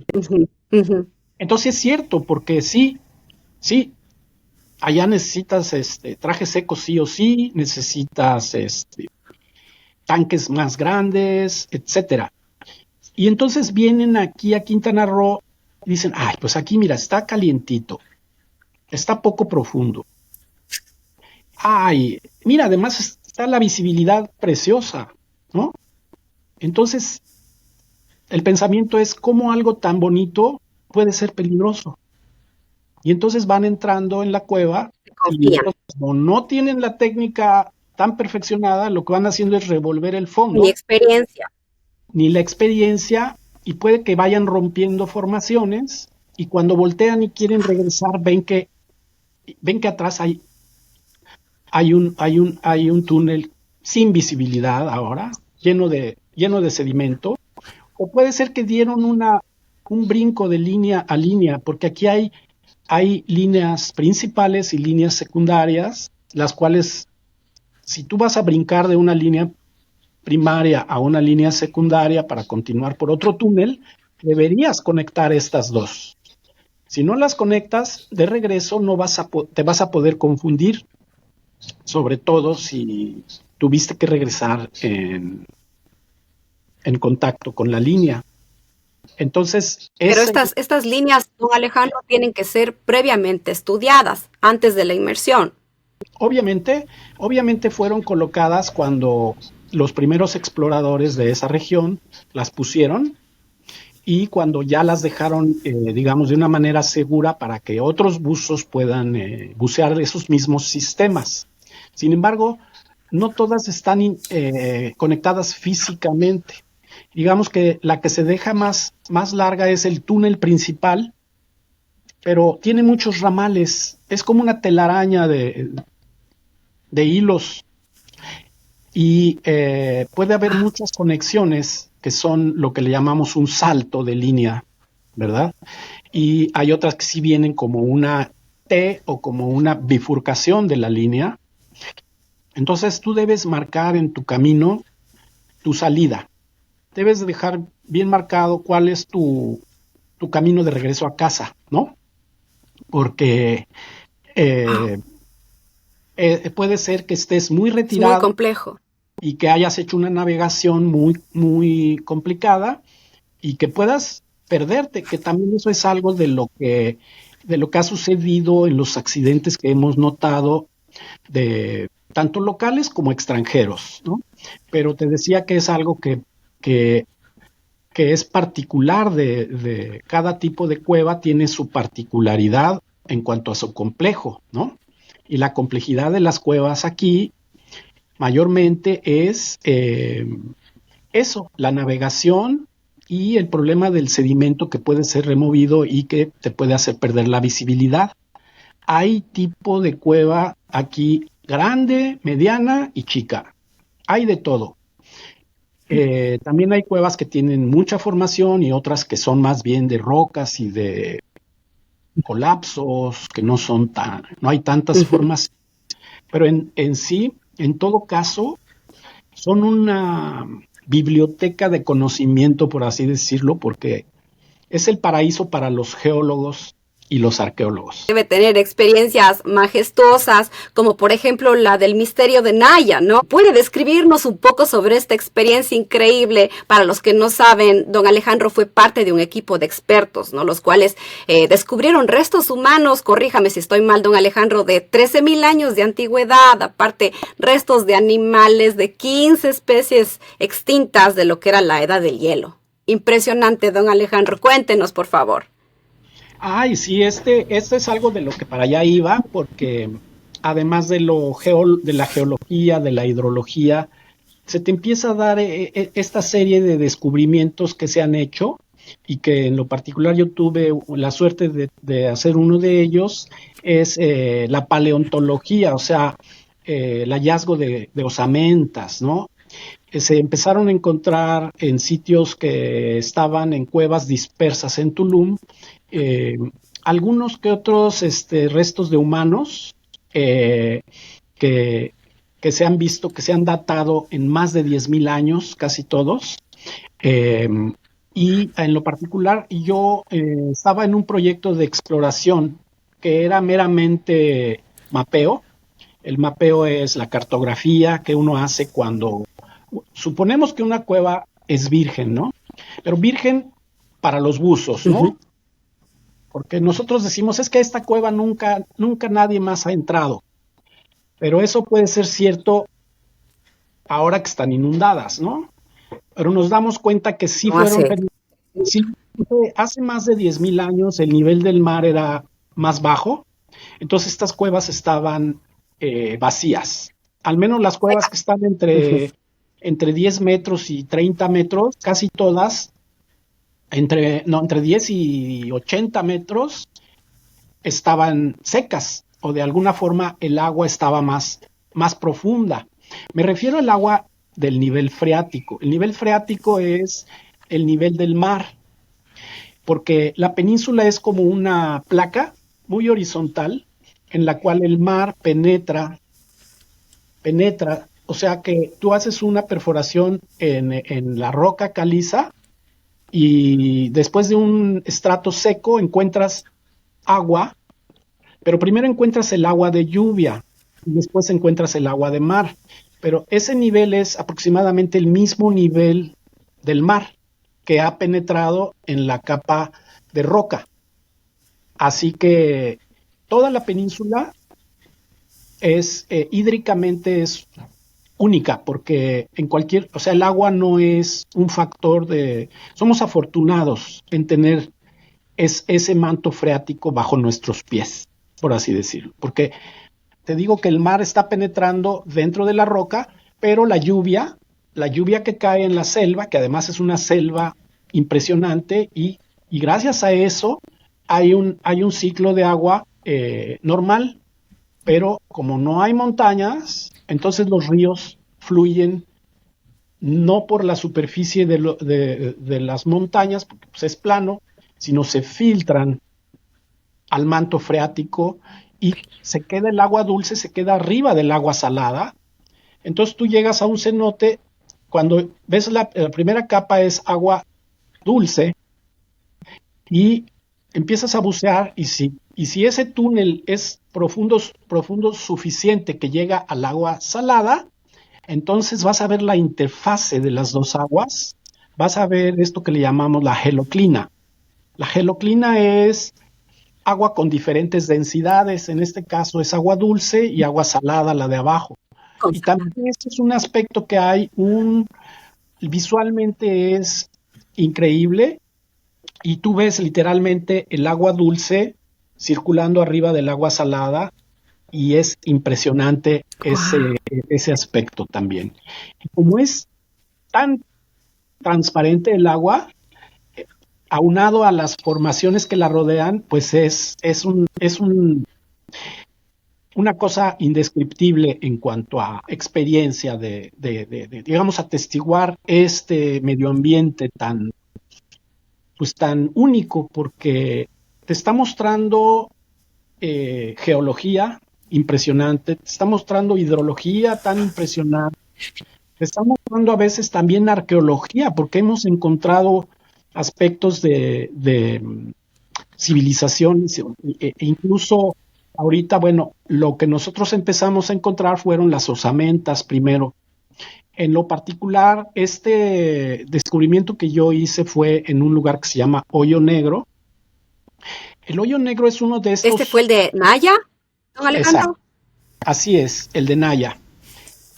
entonces es cierto, porque sí, allá necesitas traje seco sí o sí, necesitas tanques más grandes, etcétera. Y entonces vienen aquí a Quintana Roo y dicen, ay, pues aquí mira, está calientito, está poco profundo. Ay, mira, además está la visibilidad preciosa, ¿no? Entonces, el pensamiento es cómo algo tan bonito puede ser peligroso. Y entonces van entrando en la cueva y entonces, como no tienen la técnica tan perfeccionada, lo que van haciendo es revolver el fondo. Ni experiencia. Ni la experiencia, y puede que vayan rompiendo formaciones, y cuando voltean y quieren regresar, ven que atrás hay un túnel sin visibilidad ahora, lleno de sedimento, o puede ser que dieron un brinco de línea a línea, porque aquí hay líneas principales y líneas secundarias, las cuales, si tú vas a brincar de una línea primaria a una línea secundaria para continuar por otro túnel, deberías conectar estas dos. Si no las conectas, de regreso te vas a poder confundir, sobre todo si tuviste que regresar en contacto con la línea. Entonces, pero estas líneas, don Alejandro, tienen que ser previamente estudiadas antes de la inmersión. Obviamente fueron colocadas cuando los primeros exploradores de esa región las pusieron, y cuando ya las dejaron, digamos, de una manera segura para que otros buzos puedan bucear esos mismos sistemas. Sin embargo, no todas están conectadas físicamente. Digamos que la que se deja más larga es el túnel principal, pero tiene muchos ramales. Es como una telaraña de hilos, y puede haber muchas conexiones que son lo que le llamamos un salto de línea, ¿verdad? Y hay otras que sí vienen como una T o como una bifurcación de la línea. Entonces tú debes marcar en tu camino tu salida. Debes dejar bien marcado cuál es tu camino de regreso a casa, ¿no? Porque puede ser que estés muy retirado. Es muy complejo. Y que hayas hecho una navegación muy, muy complicada y que puedas perderte, que también eso es algo de lo que ha sucedido en los accidentes que hemos notado, de tanto locales como extranjeros, ¿no? Pero te decía que es algo que es particular de cada tipo de cueva, tiene su particularidad en cuanto a su complejo, ¿no? Y la complejidad de las cuevas aquí mayormente es eso, la navegación y el problema del sedimento que puede ser removido y que te puede hacer perder la visibilidad. Hay tipo de cueva aquí grande, mediana y chica. Hay de todo. También hay cuevas que tienen mucha formación y otras que son más bien de rocas y de colapsos, que no hay tantas formaciones. Pero en sí, en todo caso, son una biblioteca de conocimiento, por así decirlo, porque es el paraíso para los geólogos y los arqueólogos. Debe tener experiencias majestuosas, como por ejemplo la del misterio de Naya, ¿no? ¿Puede describirnos un poco sobre esta experiencia increíble? Para los que no saben, don Alejandro fue parte de un equipo de expertos, ¿no? Los cuales descubrieron restos humanos, corríjame si estoy mal, don Alejandro, de 13,000 años de antigüedad, aparte restos de animales de 15 especies extintas de lo que era la edad del hielo. Impresionante, don Alejandro, cuéntenos, por favor. Ay, sí, este es algo de lo que para allá iba, porque además de la geología, de la hidrología, se te empieza a dar esta serie de descubrimientos que se han hecho y que en lo particular yo tuve la suerte de hacer uno de ellos, es la paleontología, o sea, el hallazgo de osamentas, ¿no? Se empezaron a encontrar en sitios que estaban en cuevas dispersas en Tulum, eh, algunos que otros restos de humanos que, que se han visto, que se han datado en más de 10.000 años, casi todos. Eh, y en lo particular, yo estaba en un proyecto de exploración que era meramente mapeo. El mapeo es la cartografía que uno hace cuando suponemos que una cueva es virgen, ¿no? Pero virgen para los buzos, ¿no? Uh-huh. Porque nosotros decimos, es que esta cueva nunca nadie más ha entrado. Pero eso puede ser cierto ahora que están inundadas, ¿no? Pero nos damos cuenta que sí fueron... Sí, hace más de 10.000 años el nivel del mar era más bajo, entonces estas cuevas estaban vacías. Al menos las cuevas que están entre 10 metros y 30 metros, casi todas, entre 10 y 80 metros, estaban secas, o de alguna forma el agua estaba más profunda. Me refiero al agua del nivel freático. El nivel freático es el nivel del mar, porque la península es como una placa muy horizontal en la cual el mar penetra, o sea que tú haces una perforación en la roca caliza y después de un estrato seco encuentras agua, pero primero encuentras el agua de lluvia y después encuentras el agua de mar, pero ese nivel es aproximadamente el mismo nivel del mar que ha penetrado en la capa de roca. Así que toda la península es hídricamente es única, porque o sea, el agua no es un factor somos afortunados en tener ese manto freático bajo nuestros pies, por así decirlo, porque te digo que el mar está penetrando dentro de la roca, pero la lluvia que cae en la selva, que además es una selva impresionante, y gracias a eso hay un ciclo de agua normal, pero como no hay montañas, entonces los ríos fluyen no por la superficie de las montañas, porque pues es plano, sino se filtran al manto freático y se queda el agua dulce, se queda arriba del agua salada. Entonces tú llegas a un cenote, cuando ves la primera capa es agua dulce y empiezas a bucear y si ese túnel es profundo suficiente que llega al agua salada, entonces vas a ver la interfase de las dos aguas, vas a ver esto que le llamamos la geloclina. La geloclina es agua con diferentes densidades, en este caso es agua dulce y agua salada, la de abajo. Y también este es un aspecto que hay, visualmente es increíble, y tú ves literalmente el agua dulce circulando arriba del agua salada, y es impresionante ese aspecto también. Y como es tan transparente el agua, aunado a las formaciones que la rodean, pues es una cosa indescriptible en cuanto a experiencia de digamos, atestiguar este medio ambiente tan único, porque te está mostrando geología impresionante, te está mostrando hidrología tan impresionante, te está mostrando a veces también arqueología, porque hemos encontrado aspectos de civilización, e incluso ahorita, bueno, lo que nosotros empezamos a encontrar fueron las osamentas primero. En lo particular, este descubrimiento que yo hice fue en un lugar que se llama Hoyo Negro. El Hoyo Negro es uno de estos... ¿Este fue el de Naya, don Alejandro? Exacto. Así es, el de Naya.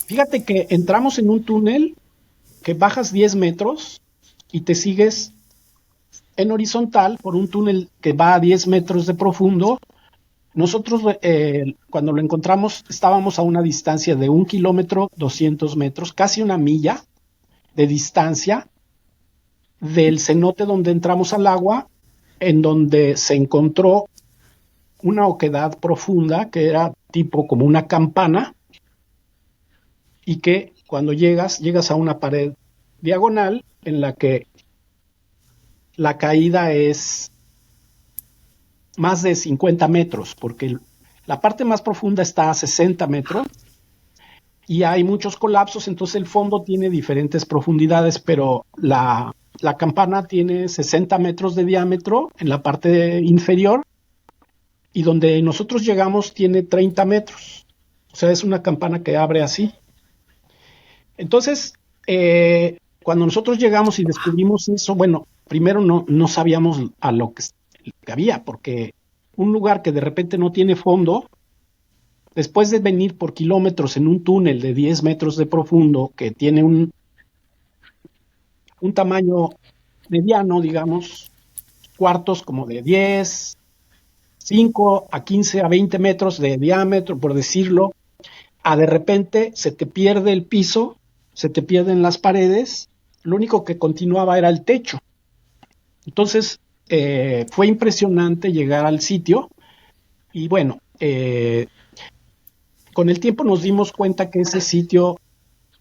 Fíjate que entramos en un túnel que bajas 10 metros y te sigues en horizontal por un túnel que va a 10 metros de profundo. nosotros cuando lo encontramos estábamos a una distancia de 1 kilómetro, 200 metros, casi una milla de distancia del cenote donde entramos al agua, en donde se encontró una oquedad profunda que era tipo como una campana y que cuando llegas a una pared diagonal en la que la caída es más de 50 metros, porque la parte más profunda está a 60 metros y hay muchos colapsos, entonces el fondo tiene diferentes profundidades, pero la campana tiene 60 metros de diámetro en la parte inferior y donde nosotros llegamos tiene 30 metros. O sea, es una campana que abre así. Entonces, cuando nosotros llegamos y descubrimos eso, bueno, primero no sabíamos a lo que había, porque un lugar que de repente no tiene fondo, después de venir por kilómetros en un túnel de 10 metros de profundo, que tiene un tamaño mediano, digamos, cuartos como de 10, 5 a 15 a 20 metros de diámetro, por decirlo, a de repente se te pierde el piso, se te pierden las paredes, lo único que continuaba era el techo. Entonces, fue impresionante llegar al sitio y bueno, con el tiempo nos dimos cuenta que ese sitio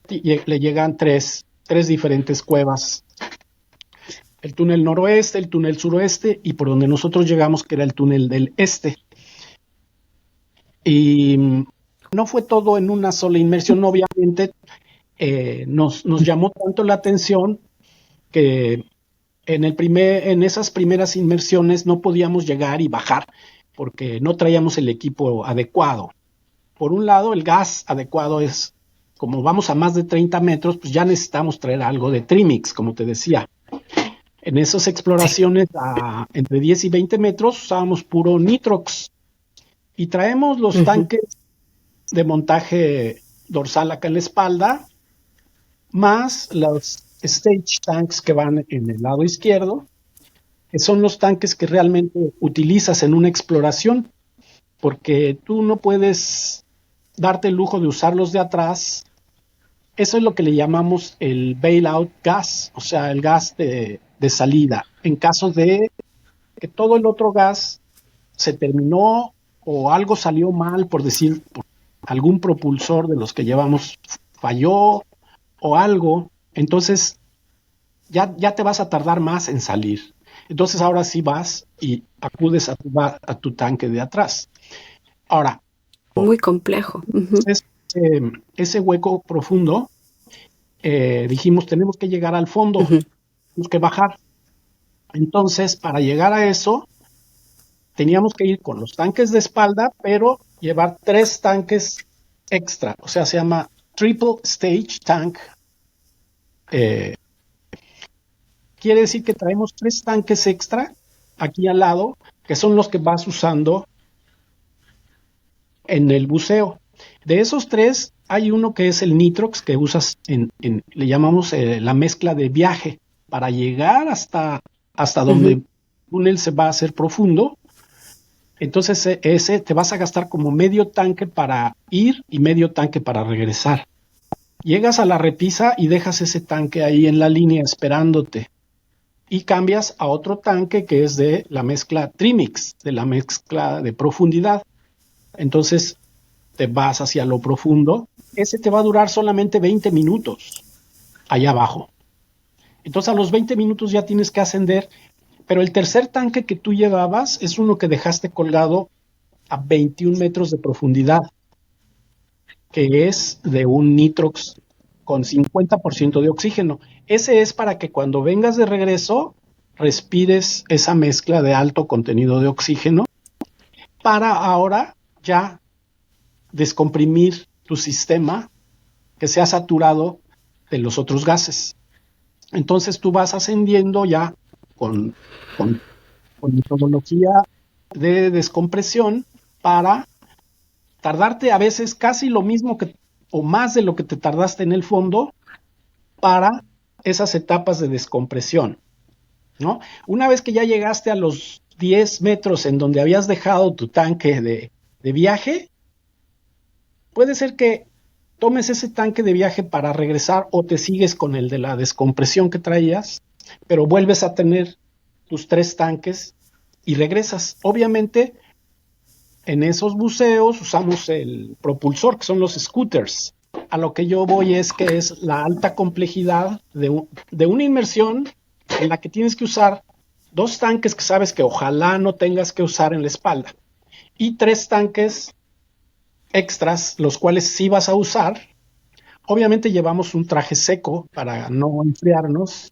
le llegan tres diferentes cuevas. El túnel noroeste, el túnel suroeste y por donde nosotros llegamos, que era el túnel del este. Y no fue todo en una sola inmersión, obviamente. Nos llamó tanto la atención que en esas primeras inmersiones no podíamos llegar y bajar porque no traíamos el equipo adecuado. Por un lado, el gas adecuado es, como vamos a más de 30 metros, pues ya necesitamos traer algo de Trimix, como te decía. En esas exploraciones entre 10 y 20 metros usábamos puro Nitrox y traemos los tanques de montaje dorsal acá en la espalda, más los stage tanks que van en el lado izquierdo, que son los tanques que realmente utilizas en una exploración, porque tú no puedes darte el lujo de usarlos de atrás. Eso es lo que le llamamos el bailout gas, o sea, el gas de salida. En caso de que todo el otro gas se terminó o algo salió mal, por decir, por algún propulsor de los que llevamos falló o algo, entonces ya te vas a tardar más en salir. Entonces ahora sí vas y acudes a tu tanque de atrás. Ahora, muy complejo. Ese hueco profundo, dijimos, tenemos que llegar al fondo, tenemos que bajar. Entonces, para llegar a eso, teníamos que ir con los tanques de espalda, pero llevar 3 tanques extra, o sea, se llama Triple Stage Tank. Quiere decir que traemos 3 tanques extra aquí al lado, que son los que vas usando en el buceo. De esos 3, hay uno que es el Nitrox, que usas le llamamos la mezcla de viaje, para llegar hasta donde el túnel se va a hacer profundo. Entonces ese te vas a gastar como medio tanque para ir y medio tanque para regresar. Llegas a la repisa y dejas ese tanque ahí en la línea esperándote. Y cambias a otro tanque que es de la mezcla Trimix, de la mezcla de profundidad. Entonces te vas hacia lo profundo. Ese te va a durar solamente 20 minutos allá abajo. Entonces a los 20 minutos ya tienes que ascender. Pero el tercer tanque que tú llevabas es uno que dejaste colgado a 21 metros de profundidad, que es de un Nitrox con 50% de oxígeno. Ese es para que cuando vengas de regreso respires esa mezcla de alto contenido de oxígeno para ahora ya descomprimir tu sistema que se ha saturado de los otros gases. Entonces tú vas ascendiendo ya con metodología de descompresión para tardarte a veces casi lo mismo o más de lo que te tardaste en el fondo para esas etapas de descompresión, ¿no? Una vez que ya llegaste a los 10 metros en donde habías dejado tu tanque de viaje, puede ser que tomes ese tanque de viaje para regresar o te sigues con el de la descompresión que traías, pero vuelves a tener tus 3 tanques y regresas. Obviamente, en esos buceos usamos el propulsor, que son los scooters. A lo que yo voy es que es la alta complejidad de una inmersión en la que tienes que usar 2 tanques que sabes que ojalá no tengas que usar en la espalda y 3 tanques extras, los cuales sí vas a usar. Obviamente llevamos un traje seco para no enfriarnos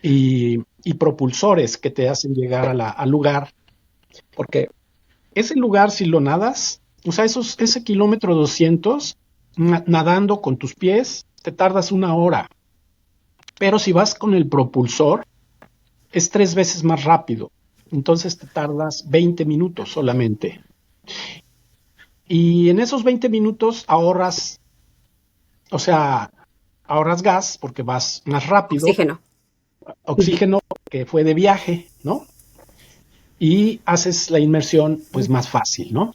y propulsores que te hacen llegar al lugar, porque ese lugar, si lo nadas, o sea, ese kilómetro 200, nadando con tus pies, te tardas 1 hora. Pero si vas con el propulsor, es 3 veces más rápido. Entonces te tardas 20 minutos solamente. Y en esos 20 minutos ahorras, o sea, ahorras gas porque vas más rápido, Oxígeno. oxígeno que fue de viaje, ¿no? Y haces la inmersión pues más fácil, ¿no?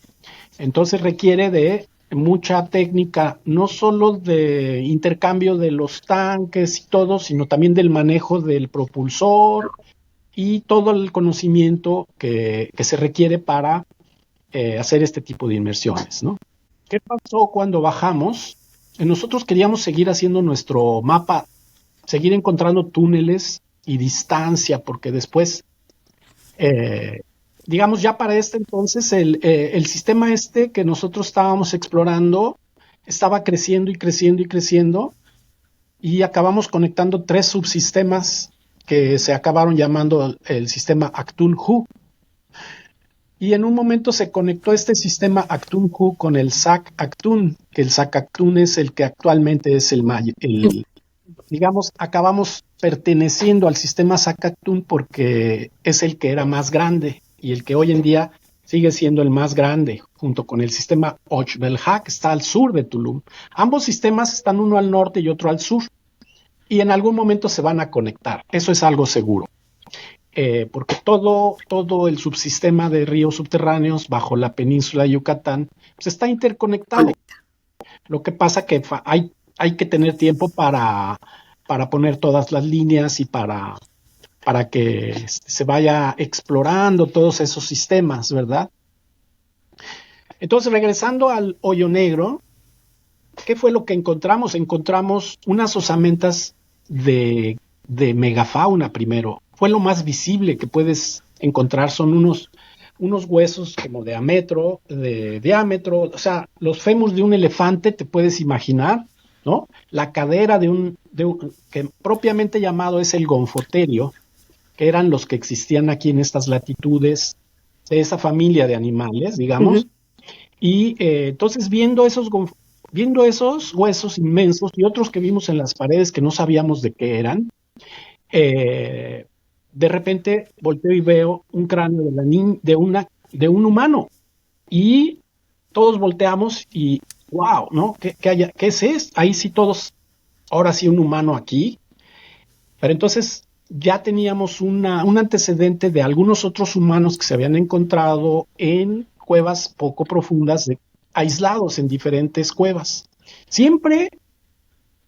Entonces requiere de mucha técnica, no solo de intercambio de los tanques y todo, sino también del manejo del propulsor y todo el conocimiento que se requiere para hacer este tipo de inmersiones, ¿no? ¿Qué pasó cuando bajamos? Nosotros queríamos seguir haciendo nuestro mapa, seguir encontrando túneles y distancia, porque después digamos, ya para este entonces, el sistema que nosotros estábamos explorando estaba creciendo y creciendo y creciendo, y acabamos conectando 3 subsistemas que se acabaron llamando el sistema Actun-Hu. Y en un momento se conectó este sistema Actun-Hu con el SAC-Actun, que el SAC-Actun es el que actualmente es digamos, acabamos perteneciendo al sistema SAC-Actun porque es el que era más grande y el que hoy en día sigue siendo el más grande, junto con el sistema Och-Belha, que está al sur de Tulum. Ambos sistemas están uno al norte y otro al sur, y en algún momento se van a conectar. Eso es algo seguro, porque todo el subsistema de ríos subterráneos bajo la península de Yucatán pues está interconectado. Lo que pasa que hay que tener tiempo para poner todas las líneas y para que se vaya explorando todos esos sistemas, ¿verdad? Entonces, regresando al hoyo negro, ¿qué fue lo que encontramos? Encontramos unas osamentas de megafauna primero. Fue lo más visible que puedes encontrar, son unos huesos como de diámetro, o sea, los fémurs de un elefante, te puedes imaginar, ¿no? La cadera que propiamente llamado es el gonfoterio, que eran los que existían aquí en estas latitudes de esa familia de animales, digamos. Y entonces viendo esos huesos inmensos y otros que vimos en las paredes que no sabíamos de qué eran, de repente volteo y veo un cráneo de un humano, y todos volteamos y wow, ¿no? ¿Qué es esto? Ahí sí todos, ahora sí un humano aquí. Pero entonces ya teníamos un antecedente de algunos otros humanos que se habían encontrado en cuevas poco profundas, aislados en diferentes cuevas. Siempre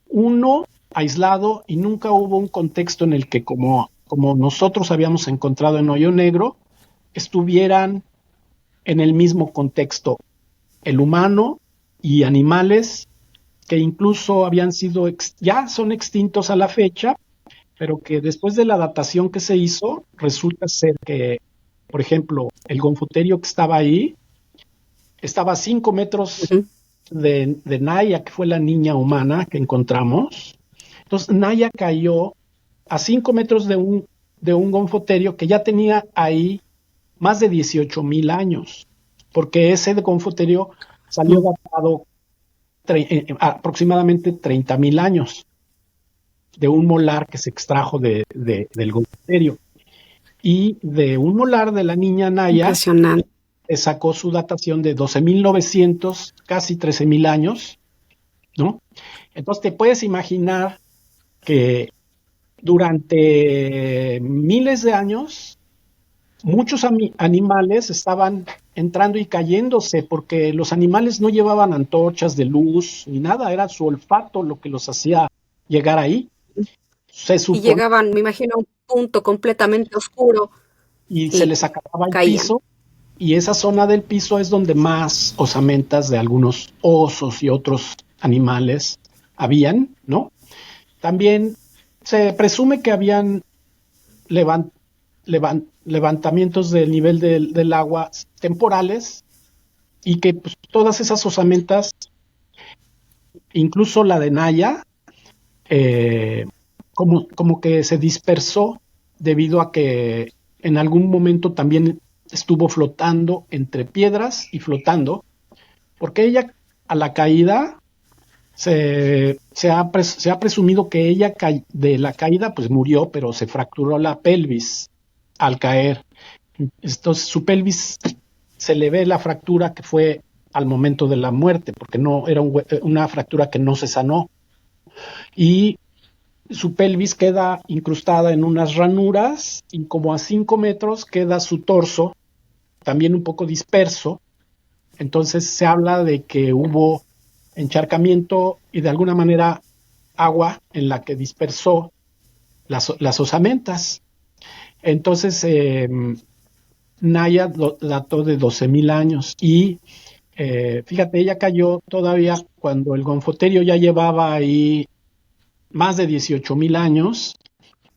uno aislado, y nunca hubo un contexto en el que como nosotros habíamos encontrado en Hoyo Negro, estuvieran en el mismo contexto el humano y animales que incluso habían sido, ya son extintos a la fecha, pero que después de la datación que se hizo, resulta ser que, por ejemplo, el gonfoterio que estaba ahí, estaba a 5 metros de Naya, que fue la niña humana que encontramos. Entonces, Naya cayó a 5 metros de un gonfoterio que ya tenía ahí más de 18,000 años, porque ese gonfoterio salió datado aproximadamente 30,000 años de un molar que se extrajo del gonfoterio. Y de un molar de la niña Naya se sacó su datación de 12,900, casi 13,000 años, ¿no? Entonces te puedes imaginar que durante miles de años muchos animales estaban entrando y cayéndose porque los animales no llevaban antorchas de luz ni nada, era su olfato lo que los hacía llegar ahí. Se Y supone llegaban, me imagino, a un punto completamente oscuro y se y les acababa el caían. piso y esa zona del piso es donde más osamentas de algunos osos y otros animales habían, ¿no? También se presume que habían levantamientos del nivel del agua temporales y que pues, todas esas osamentas, incluso la de Naya, eh, como que se dispersó debido a que en algún momento también estuvo flotando entre piedras y flotando, porque ella a la caída se ha presumido que ella de la caída pues murió, pero se fracturó la pelvis al caer. Entonces su pelvis se le ve la fractura que fue al momento de la muerte, porque no era una fractura que no se sanó. Y su pelvis queda incrustada en unas ranuras y como a 5 metros queda su torso, también un poco disperso. Entonces se habla de que hubo encharcamiento y de alguna manera agua en la que dispersó las osamentas. Entonces, Naya dató de 12,000 años y fíjate, ella cayó todavía cuando el Gonfoterio ya llevaba ahí más de 18,000 años.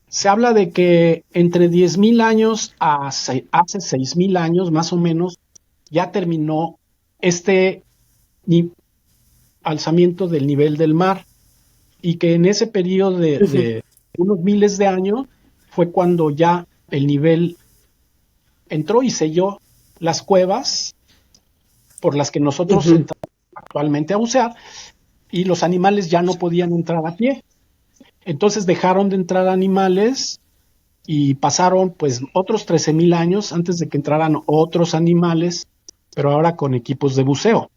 Se habla de que entre 10,000 años a hace 6,000 años más o menos ya terminó este alzamiento del nivel del mar y que en ese periodo Ujú, de unos miles de años fue cuando ya el nivel entró y selló las cuevas por las que nosotros ujú. entramos actualmente a bucear y los animales ya no podían entrar a pie. Entonces dejaron de entrar animales y pasaron pues otros 13,000 años antes de que entraran otros animales, pero ahora con equipos de buceo,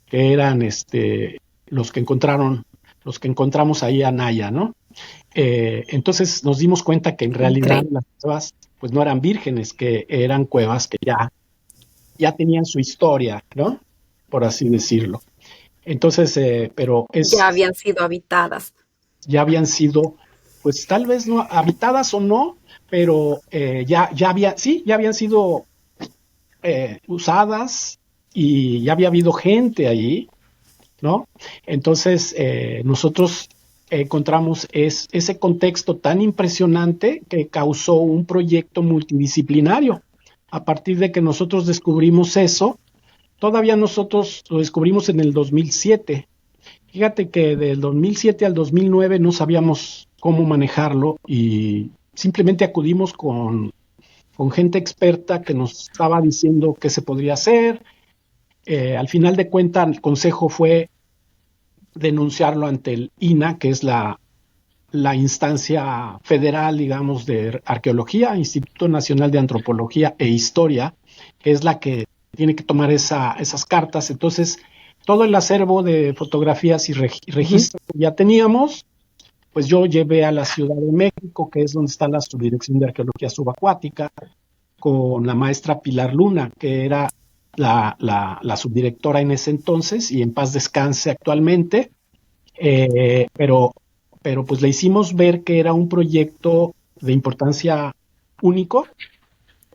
que eran los que encontramos ahí a Naya, ¿no? Entonces nos dimos cuenta que en realidad Increíble. las cuevas pues no eran vírgenes, que eran cuevas que ya tenían su historia, ¿no? Por así decirlo. Entonces, pero Ya habían sido habitadas. ya habían sido, pues tal vez no habitadas o no, pero ya habían sido usadas y ya había habido gente allí, ¿no? Entonces, nosotros encontramos ese contexto tan impresionante que causó un proyecto multidisciplinario. A partir de que nosotros descubrimos eso, todavía nosotros lo descubrimos en el 2007. Fíjate que del 2007 al 2009 no sabíamos cómo manejarlo y simplemente acudimos con gente experta que nos estaba diciendo qué se podría hacer. Al final de cuentas, el consejo fue denunciarlo ante el INA, que es la instancia federal, digamos, de arqueología, Instituto Nacional de Antropología e Historia, que es la que tiene que tomar esas cartas. Entonces, todo el acervo de fotografías y Ujú. registros que ya teníamos, pues yo llevé a la Ciudad de México, que es donde está la Subdirección de Arqueología Subacuática, con la maestra Pilar Luna, que era la subdirectora en ese entonces y en paz descanse actualmente, pero pues le hicimos ver que era un proyecto de importancia único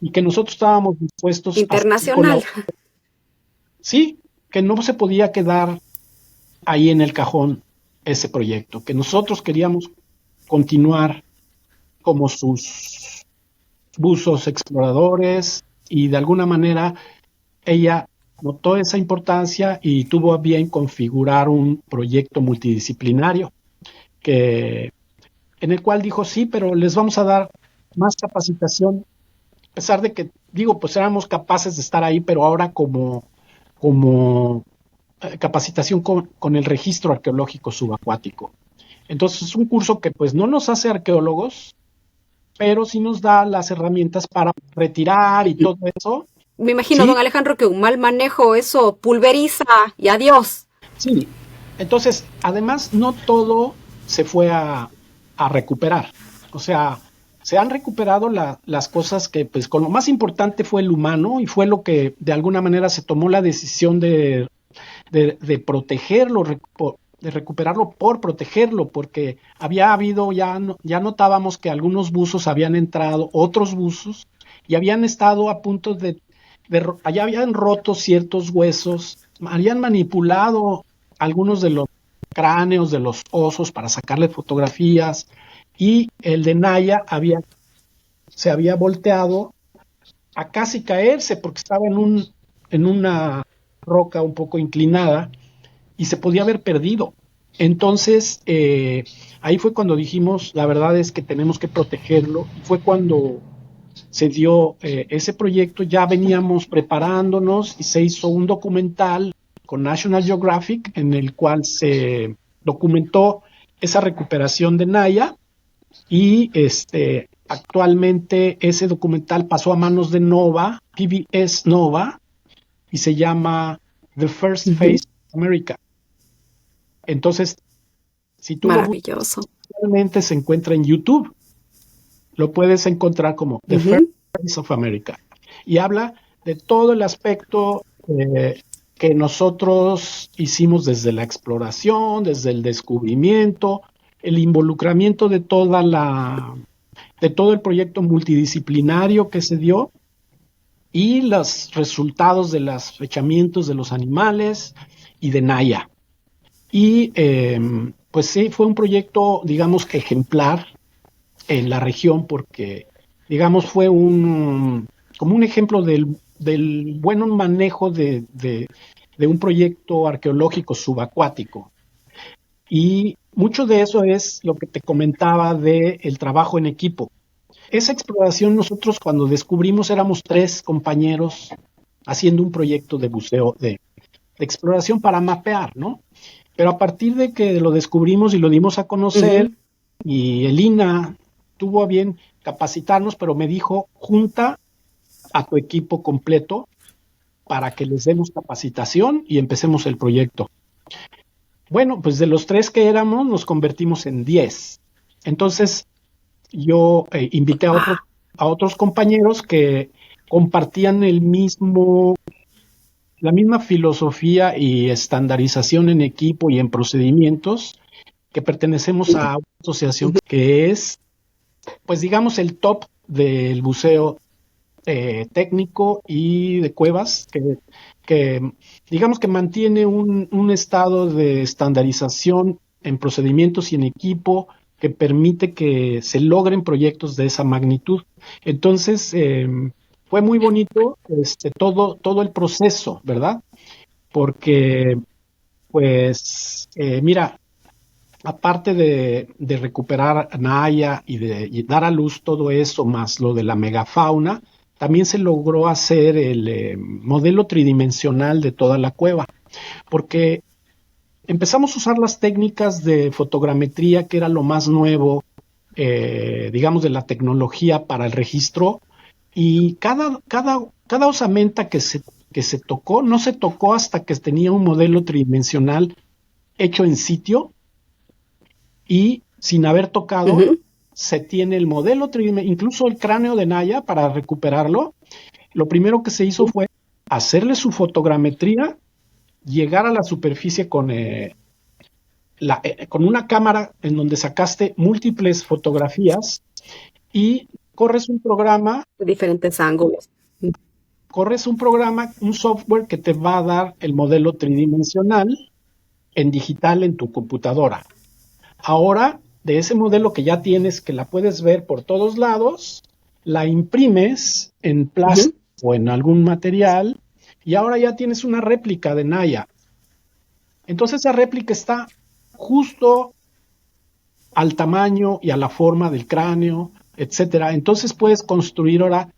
y que nosotros estábamos dispuestos a seguir Internacional. sí, que no se podía quedar ahí en el cajón ese proyecto, que nosotros queríamos continuar como sus buzos exploradores y de alguna manera ella notó esa importancia y tuvo a bien configurar un proyecto multidisciplinario que en el cual dijo sí, pero les vamos a dar más capacitación, a pesar de que, digo, pues éramos capaces de estar ahí, pero ahora como capacitación con el registro arqueológico subacuático. Entonces es un curso que pues no nos hace arqueólogos, pero sí nos da las herramientas para retirar y todo eso. Me imagino, Sí, don Alejandro, que un mal manejo eso pulveriza y adiós. sí. Entonces, además, no todo se fue a recuperar. O sea, se han recuperado las cosas que, pues, con lo más importante fue el humano y fue lo que de alguna manera se tomó la decisión de protegerlo, de recuperarlo por protegerlo, porque había habido, ya notábamos que algunos buzos habían entrado, otros buzos, y habían estado a punto allá habían roto ciertos huesos, habían manipulado algunos de los cráneos de los osos para sacarle fotografías, y el de Naya se había volteado a casi caerse porque estaba en una roca un poco inclinada y se podía haber perdido. Entonces, ahí fue cuando dijimos, la verdad es que tenemos que protegerlo. Fue cuando se dio ese proyecto, ya veníamos preparándonos y se hizo un documental con National Geographic en el cual se documentó esa recuperación de Naya y actualmente ese documental pasó a manos de Nova, PBS Nova, y se llama The First Face of America. Entonces, si tú lo buscas, realmente se encuentra en YouTube. Lo puedes encontrar como The First Face of America. Y habla de todo el aspecto que nosotros hicimos desde la exploración, desde el descubrimiento, el involucramiento de todo el proyecto multidisciplinario que se dio y los resultados de los fechamientos de los animales y de Naya. Y pues sí, fue un proyecto, digamos, ejemplar en la región porque, digamos, fue como un ejemplo del buen manejo de un proyecto arqueológico subacuático. Y mucho de eso es lo que te comentaba del trabajo en equipo. Esa exploración nosotros cuando descubrimos éramos 3 compañeros haciendo un proyecto de buceo, de exploración para mapear, ¿no? Pero a partir de que lo descubrimos y lo dimos a conocer, y el INA tuvo a bien capacitarnos, pero me dijo, junta a tu equipo completo para que les demos capacitación y empecemos el proyecto. Bueno, pues de los 3 que éramos, nos convertimos en 10. Entonces, yo invité a otros compañeros que compartían la misma filosofía y estandarización en equipo y en procedimientos, que pertenecemos a una asociación que es, pues digamos, el top del buceo técnico y de cuevas, que digamos que mantiene un estado de estandarización en procedimientos y en equipo que permite que se logren proyectos de esa magnitud. Entonces, fue muy bonito todo el proceso, ¿verdad? Porque, pues, mira, aparte de recuperar Naya y dar a luz todo eso, más lo de la megafauna, también se logró hacer el modelo tridimensional de toda la cueva, porque empezamos a usar las técnicas de fotogrametría, que era lo más nuevo, digamos, de la tecnología para el registro, y cada osamenta que se tocó, no se tocó hasta que tenía un modelo tridimensional hecho en sitio, y sin haber tocado, se tiene el modelo tridimensional, incluso el cráneo de Naya para recuperarlo. Lo primero que se hizo fue hacerle su fotogrametría, llegar a la superficie con una cámara en donde sacaste múltiples fotografías y corres un programa. Diferentes ángulos. Corres un programa, un software que te va a dar el modelo tridimensional en digital en tu computadora. Ahora, de ese modelo que ya tienes, que la puedes ver por todos lados, la imprimes en plástico o en algún material y ahora ya tienes una réplica de Naya. Entonces esa réplica está justo al tamaño y a la forma del cráneo, etcétera. Entonces puedes construir ahora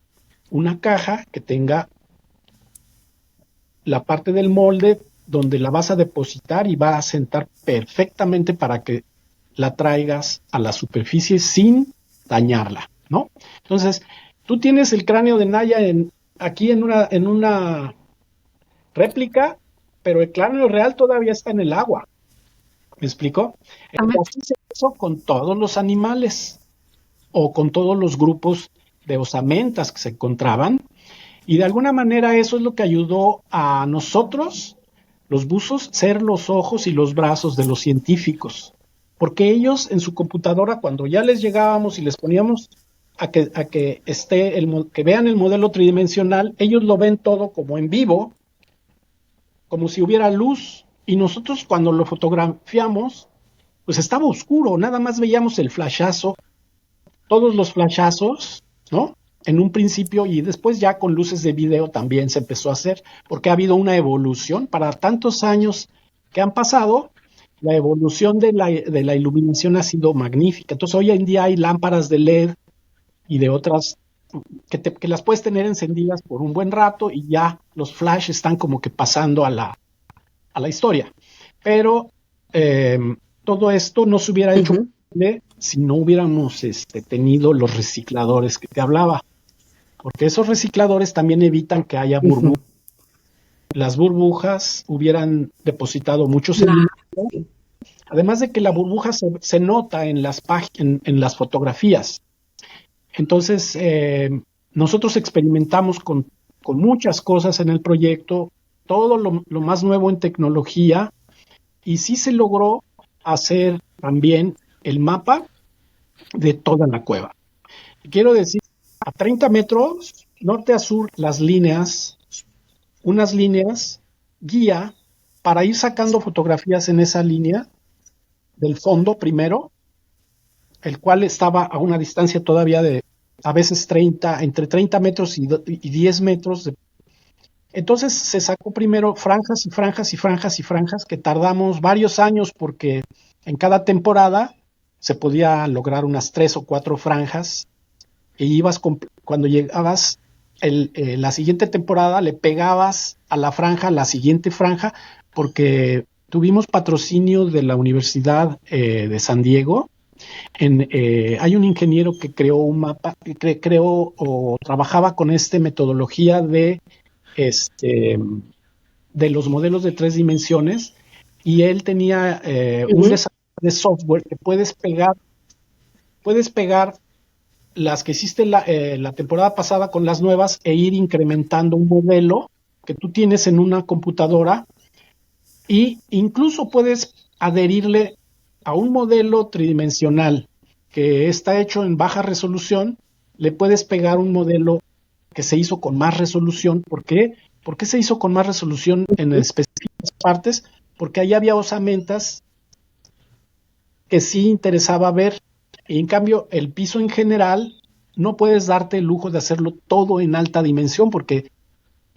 una caja que tenga la parte del molde donde la vas a depositar y va a sentar perfectamente para que la traigas a la superficie sin dañarla, ¿no? Entonces, tú tienes el cráneo de Naya aquí en una réplica, pero el cráneo real todavía está en el agua. ¿Me explico? Así se hizo con todos los animales. o con todos los grupos de osamentas que se encontraban. Y de alguna manera eso es lo que ayudó a nosotros, los buzos, ser los ojos y los brazos de los científicos. Porque ellos en su computadora, cuando ya les llegábamos y les poníamos que vean el modelo tridimensional, ellos lo ven todo como en vivo, como si hubiera luz. Y nosotros cuando lo fotografiamos, pues estaba oscuro, nada más veíamos el flashazo, todos los flashazos, ¿no? En un principio, y después ya con luces de video también se empezó a hacer, porque ha habido una evolución para tantos años que han pasado. La evolución de la iluminación ha sido magnífica. Entonces hoy en día hay lámparas de LED y de otras que las puedes tener encendidas por un buen rato y ya los flash están como que pasando a la historia. Pero todo esto no se hubiera hecho si no hubiéramos tenido los recicladores que te hablaba. Porque esos recicladores también evitan que haya burbujas. Las burbujas hubieran depositado mucho sedimento. Además de que la burbuja se nota en las fotografías. Entonces, nosotros experimentamos con muchas cosas en el proyecto, todo lo más nuevo en tecnología, y sí se logró hacer también el mapa de toda la cueva. Quiero decir, a 30 metros, norte a sur, las líneas, unas líneas guía para ir sacando fotografías en esa línea del fondo primero, el cual estaba a una distancia todavía de a veces entre 30 metros y 10 metros. Entonces se sacó primero franjas y franjas y franjas y franjas que tardamos varios años porque en cada temporada se podía lograr unas 3 o 4 franjas y cuando llegabas la siguiente temporada le pegabas a la franja, la siguiente franja, porque tuvimos patrocinio de la Universidad de San Diego. Hay un ingeniero que creó un mapa, que creó o trabajaba con metodología de los modelos de 3 dimensiones, y él tenía un desarrollo de software que puedes pegar las que hiciste la temporada pasada con las nuevas e ir incrementando un modelo que tú tienes en una computadora, y incluso puedes adherirle a un modelo tridimensional que está hecho en baja resolución, le puedes pegar un modelo que se hizo con más resolución. ¿Por qué? ¿Por qué se hizo con más resolución en específicas partes? Porque ahí había osamentas que sí interesaba ver, y en cambio el piso en general no puedes darte el lujo de hacerlo todo en alta dimensión porque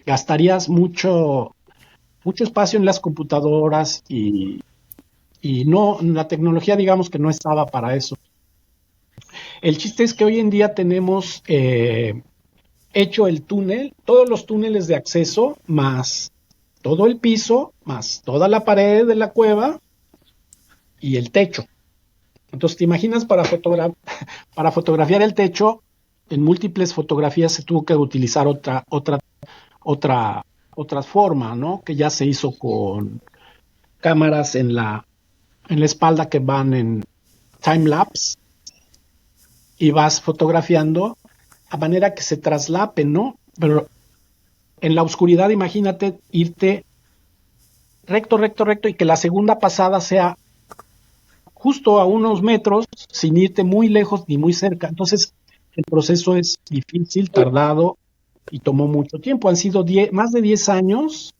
gastarías mucho espacio en las computadoras y no, la tecnología digamos que no estaba para eso. El chiste es que hoy en día tenemos hecho el túnel, todos los túneles de acceso, más todo el piso, más toda la pared de la cueva y el techo. Entonces, ¿te imaginas para fotografiar el techo? En múltiples fotografías se tuvo que utilizar otra forma, ¿no? Que ya se hizo con cámaras en la espalda que van en time lapse y vas fotografiando a manera que se traslapen, ¿no? Pero en la oscuridad, imagínate irte recto y que la segunda pasada sea justo a unos metros, sin irte muy lejos ni muy cerca. Entonces, el proceso es difícil, tardado y tomó mucho tiempo. Han sido más de 10 años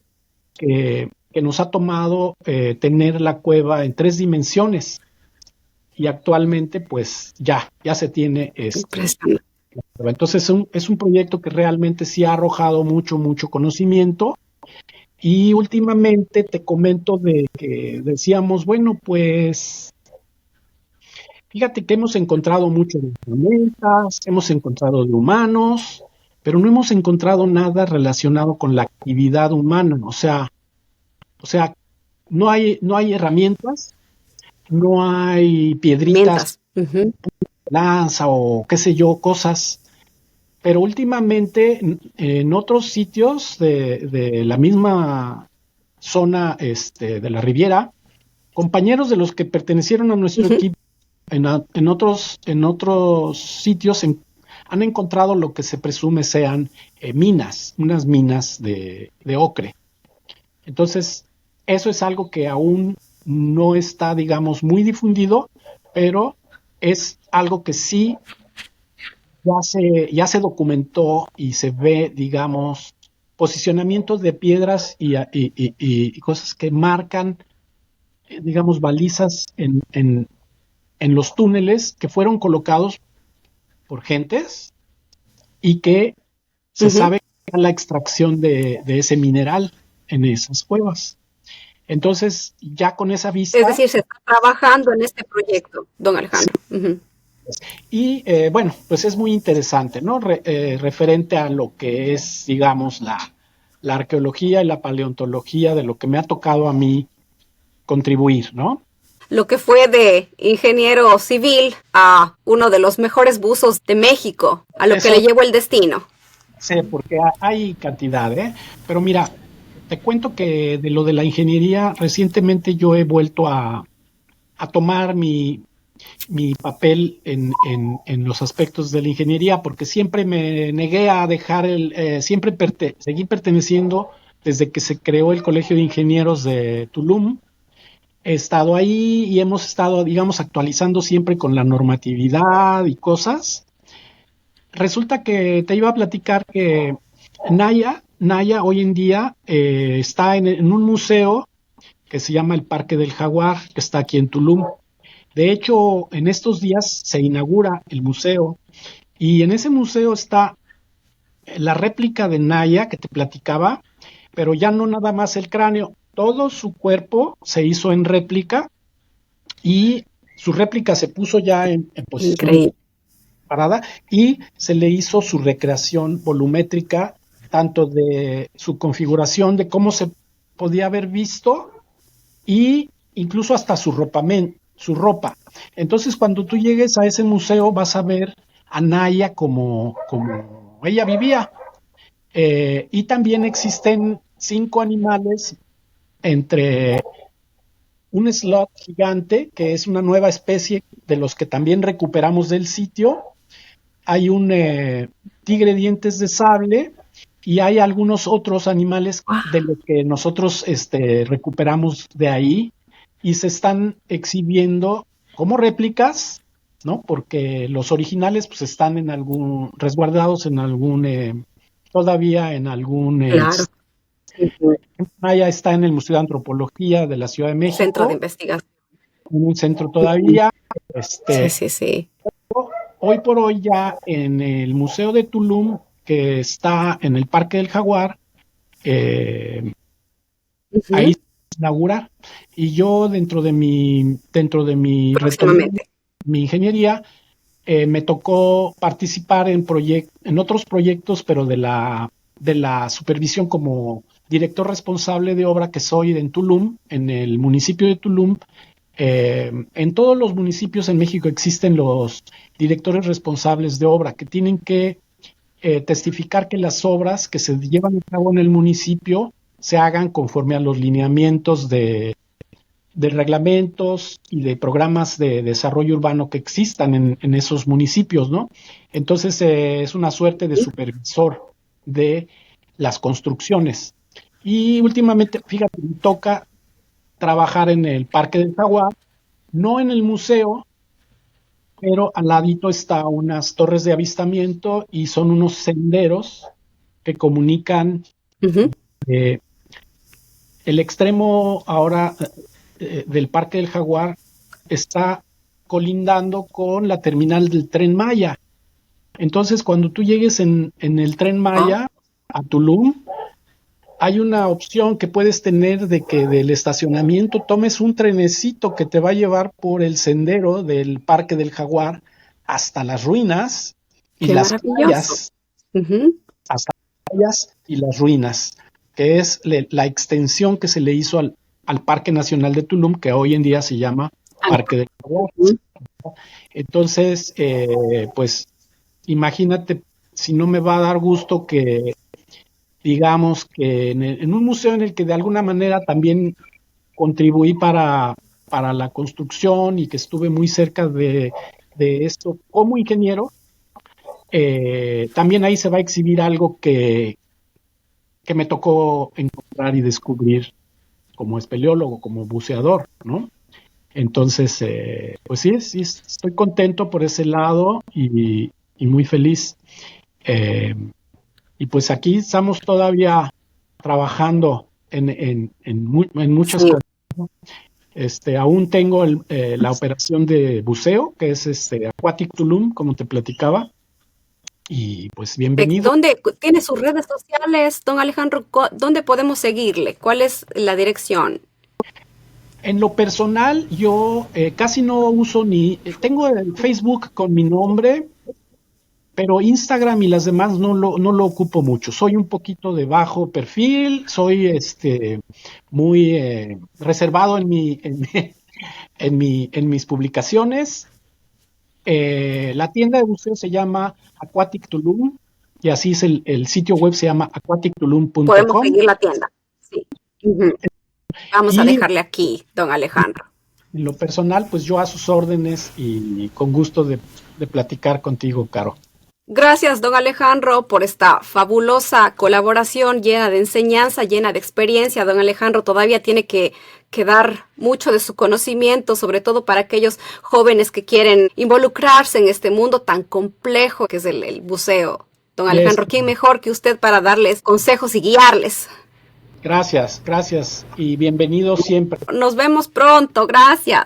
que nos ha tomado tener la cueva en 3 dimensiones. Y actualmente, pues, ya se tiene entonces es un proyecto que realmente sí ha arrojado mucho conocimiento. Y últimamente te comento de que decíamos, bueno, pues fíjate que hemos encontrado mucho de herramientas, hemos encontrado de humanos, pero no hemos encontrado nada relacionado con la actividad humana. O sea, no hay herramientas, no hay piedritas, lanza o qué sé yo, cosas. Pero últimamente en otros sitios de la misma zona de la Riviera, compañeros de los que pertenecieron a nuestro equipo en otros sitios han encontrado lo que se presume sean unas minas de ocre. Entonces, eso es algo que aún no está, digamos, muy difundido, pero es algo que sí ya se documentó y se ve, digamos, posicionamientos de piedras y cosas que marcan, digamos, balizas en los túneles que fueron colocados por gentes y que se Ujú. sabe la extracción de ese mineral en esas cuevas. Entonces, ya con esa Es vista, decir, se está trabajando en este proyecto, don sí. Alejandro. Ujú. Y bueno, pues es muy interesante, ¿no? Referente a lo que es, digamos, la arqueología y la paleontología de lo que me ha tocado a mí contribuir, ¿no? Lo que fue de ingeniero civil a uno de los mejores buzos de México, a lo que Eso le llevó el destino. sé, porque hay cantidad, ¿eh? Pero mira, te cuento que de lo de la ingeniería, recientemente yo he vuelto a tomar mi papel en los aspectos de la ingeniería, porque siempre me negué a dejar siempre seguí perteneciendo desde que se creó el Colegio de Ingenieros de Tulum. He estado ahí y hemos estado, digamos, actualizando siempre con la normatividad y cosas. Resulta que te iba a platicar que Naya hoy en día está en un museo que se llama el Parque del Jaguar, que está aquí en Tulum. De hecho, en estos días se inaugura el museo y en ese museo está la réplica de Naya que te platicaba, pero ya no nada más el cráneo, todo su cuerpo se hizo en réplica y su réplica se puso ya en posición Increíble. parada y se le hizo su recreación volumétrica, tanto de su configuración, de cómo se podía haber visto y incluso hasta su ropa. Entonces, cuando tú llegues a ese museo, vas a ver a Naya como ella vivía. Y también existen 5 animales entre un slot gigante, que es una nueva especie de los que también recuperamos del sitio. Hay un tigre dientes de sable y hay algunos otros animales de los que nosotros recuperamos de ahí y se están exhibiendo como réplicas, ¿no? Porque los originales pues están resguardados en todavía en algún, Claro. Maya está en el Museo de Antropología de la Ciudad de Centro de México, investigación. en un centro todavía. Sí, Este, sí, sí. Hoy por hoy ya en el Museo de Tulum, que está en el Parque del Jaguar, eh, ahí Ujú. se inaugura y yo dentro de mi retomar Próximamente. mi ingeniería, me tocó participar en otros proyectos, pero de la supervisión como director responsable de obra que soy en Tulum, en el municipio de Tulum. En todos los municipios en México existen los directores responsables de obra que tienen que testificar que las obras que se llevan a cabo en el municipio se hagan conforme a los lineamientos de reglamentos y de programas de desarrollo urbano que existan en esos municipios, ¿no? Entonces es una suerte de supervisor de las construcciones. Y últimamente, fíjate, me toca trabajar en el Parque del Jaguar, no en el museo, pero al ladito está unas torres de avistamiento y son unos senderos que comunican Ujú. eh, el extremo ahora del Parque del Jaguar está colindando con la terminal del Tren Maya. Entonces, cuando tú llegues en el Tren Oh, Maya a Tulum, hay una opción que puedes tener de que del estacionamiento tomes un trenecito que te va a llevar por el sendero del Parque del Jaguar hasta las ruinas y qué las maravilloso. playas, Ujú. hasta las playas y las ruinas, que es la extensión que se le hizo al Parque Nacional de Tulum, que hoy en día se llama Parque del Jaguar. Ujú. Entonces, pues imagínate si no me va a dar gusto que digamos que en un museo en el que de alguna manera también contribuí para para la construcción y que estuve muy cerca de esto como ingeniero, también ahí se va a exhibir algo que me tocó encontrar y descubrir como espeleólogo, como buceador, ¿no? Entonces, pues sí, estoy contento por ese lado y muy feliz. Eh, y pues aquí estamos todavía trabajando en muchas Sí. cosas. Aún tengo la operación de buceo, que es Aquatic Tulum, como te platicaba, y pues bienvenido. ¿Dónde tiene sus redes sociales, don Alejandro? ¿Dónde podemos seguirle? ¿Cuál es la dirección? En lo personal, yo casi no uso tengo el Facebook con mi nombre, pero Instagram y las demás no lo ocupo mucho. Soy un poquito de bajo perfil, soy muy reservado en mis publicaciones. La tienda de buceo se llama Aquatic Tulum y así es el sitio web se llama Podemos aquatictulum.com seguir la tienda. Sí. Ujú. Vamos a y dejarle aquí, don Alejandro. en lo personal, pues yo a sus órdenes y con gusto de platicar contigo, Caro. Gracias, don Alejandro, por esta fabulosa colaboración llena de enseñanza, llena de experiencia. Don Alejandro todavía tiene que dar mucho de su conocimiento, sobre todo para aquellos jóvenes que quieren involucrarse en este mundo tan complejo que es el buceo. Don Yes. Alejandro, ¿quién mejor que usted para darles consejos y guiarles? Gracias y bienvenido siempre. Nos vemos pronto, gracias.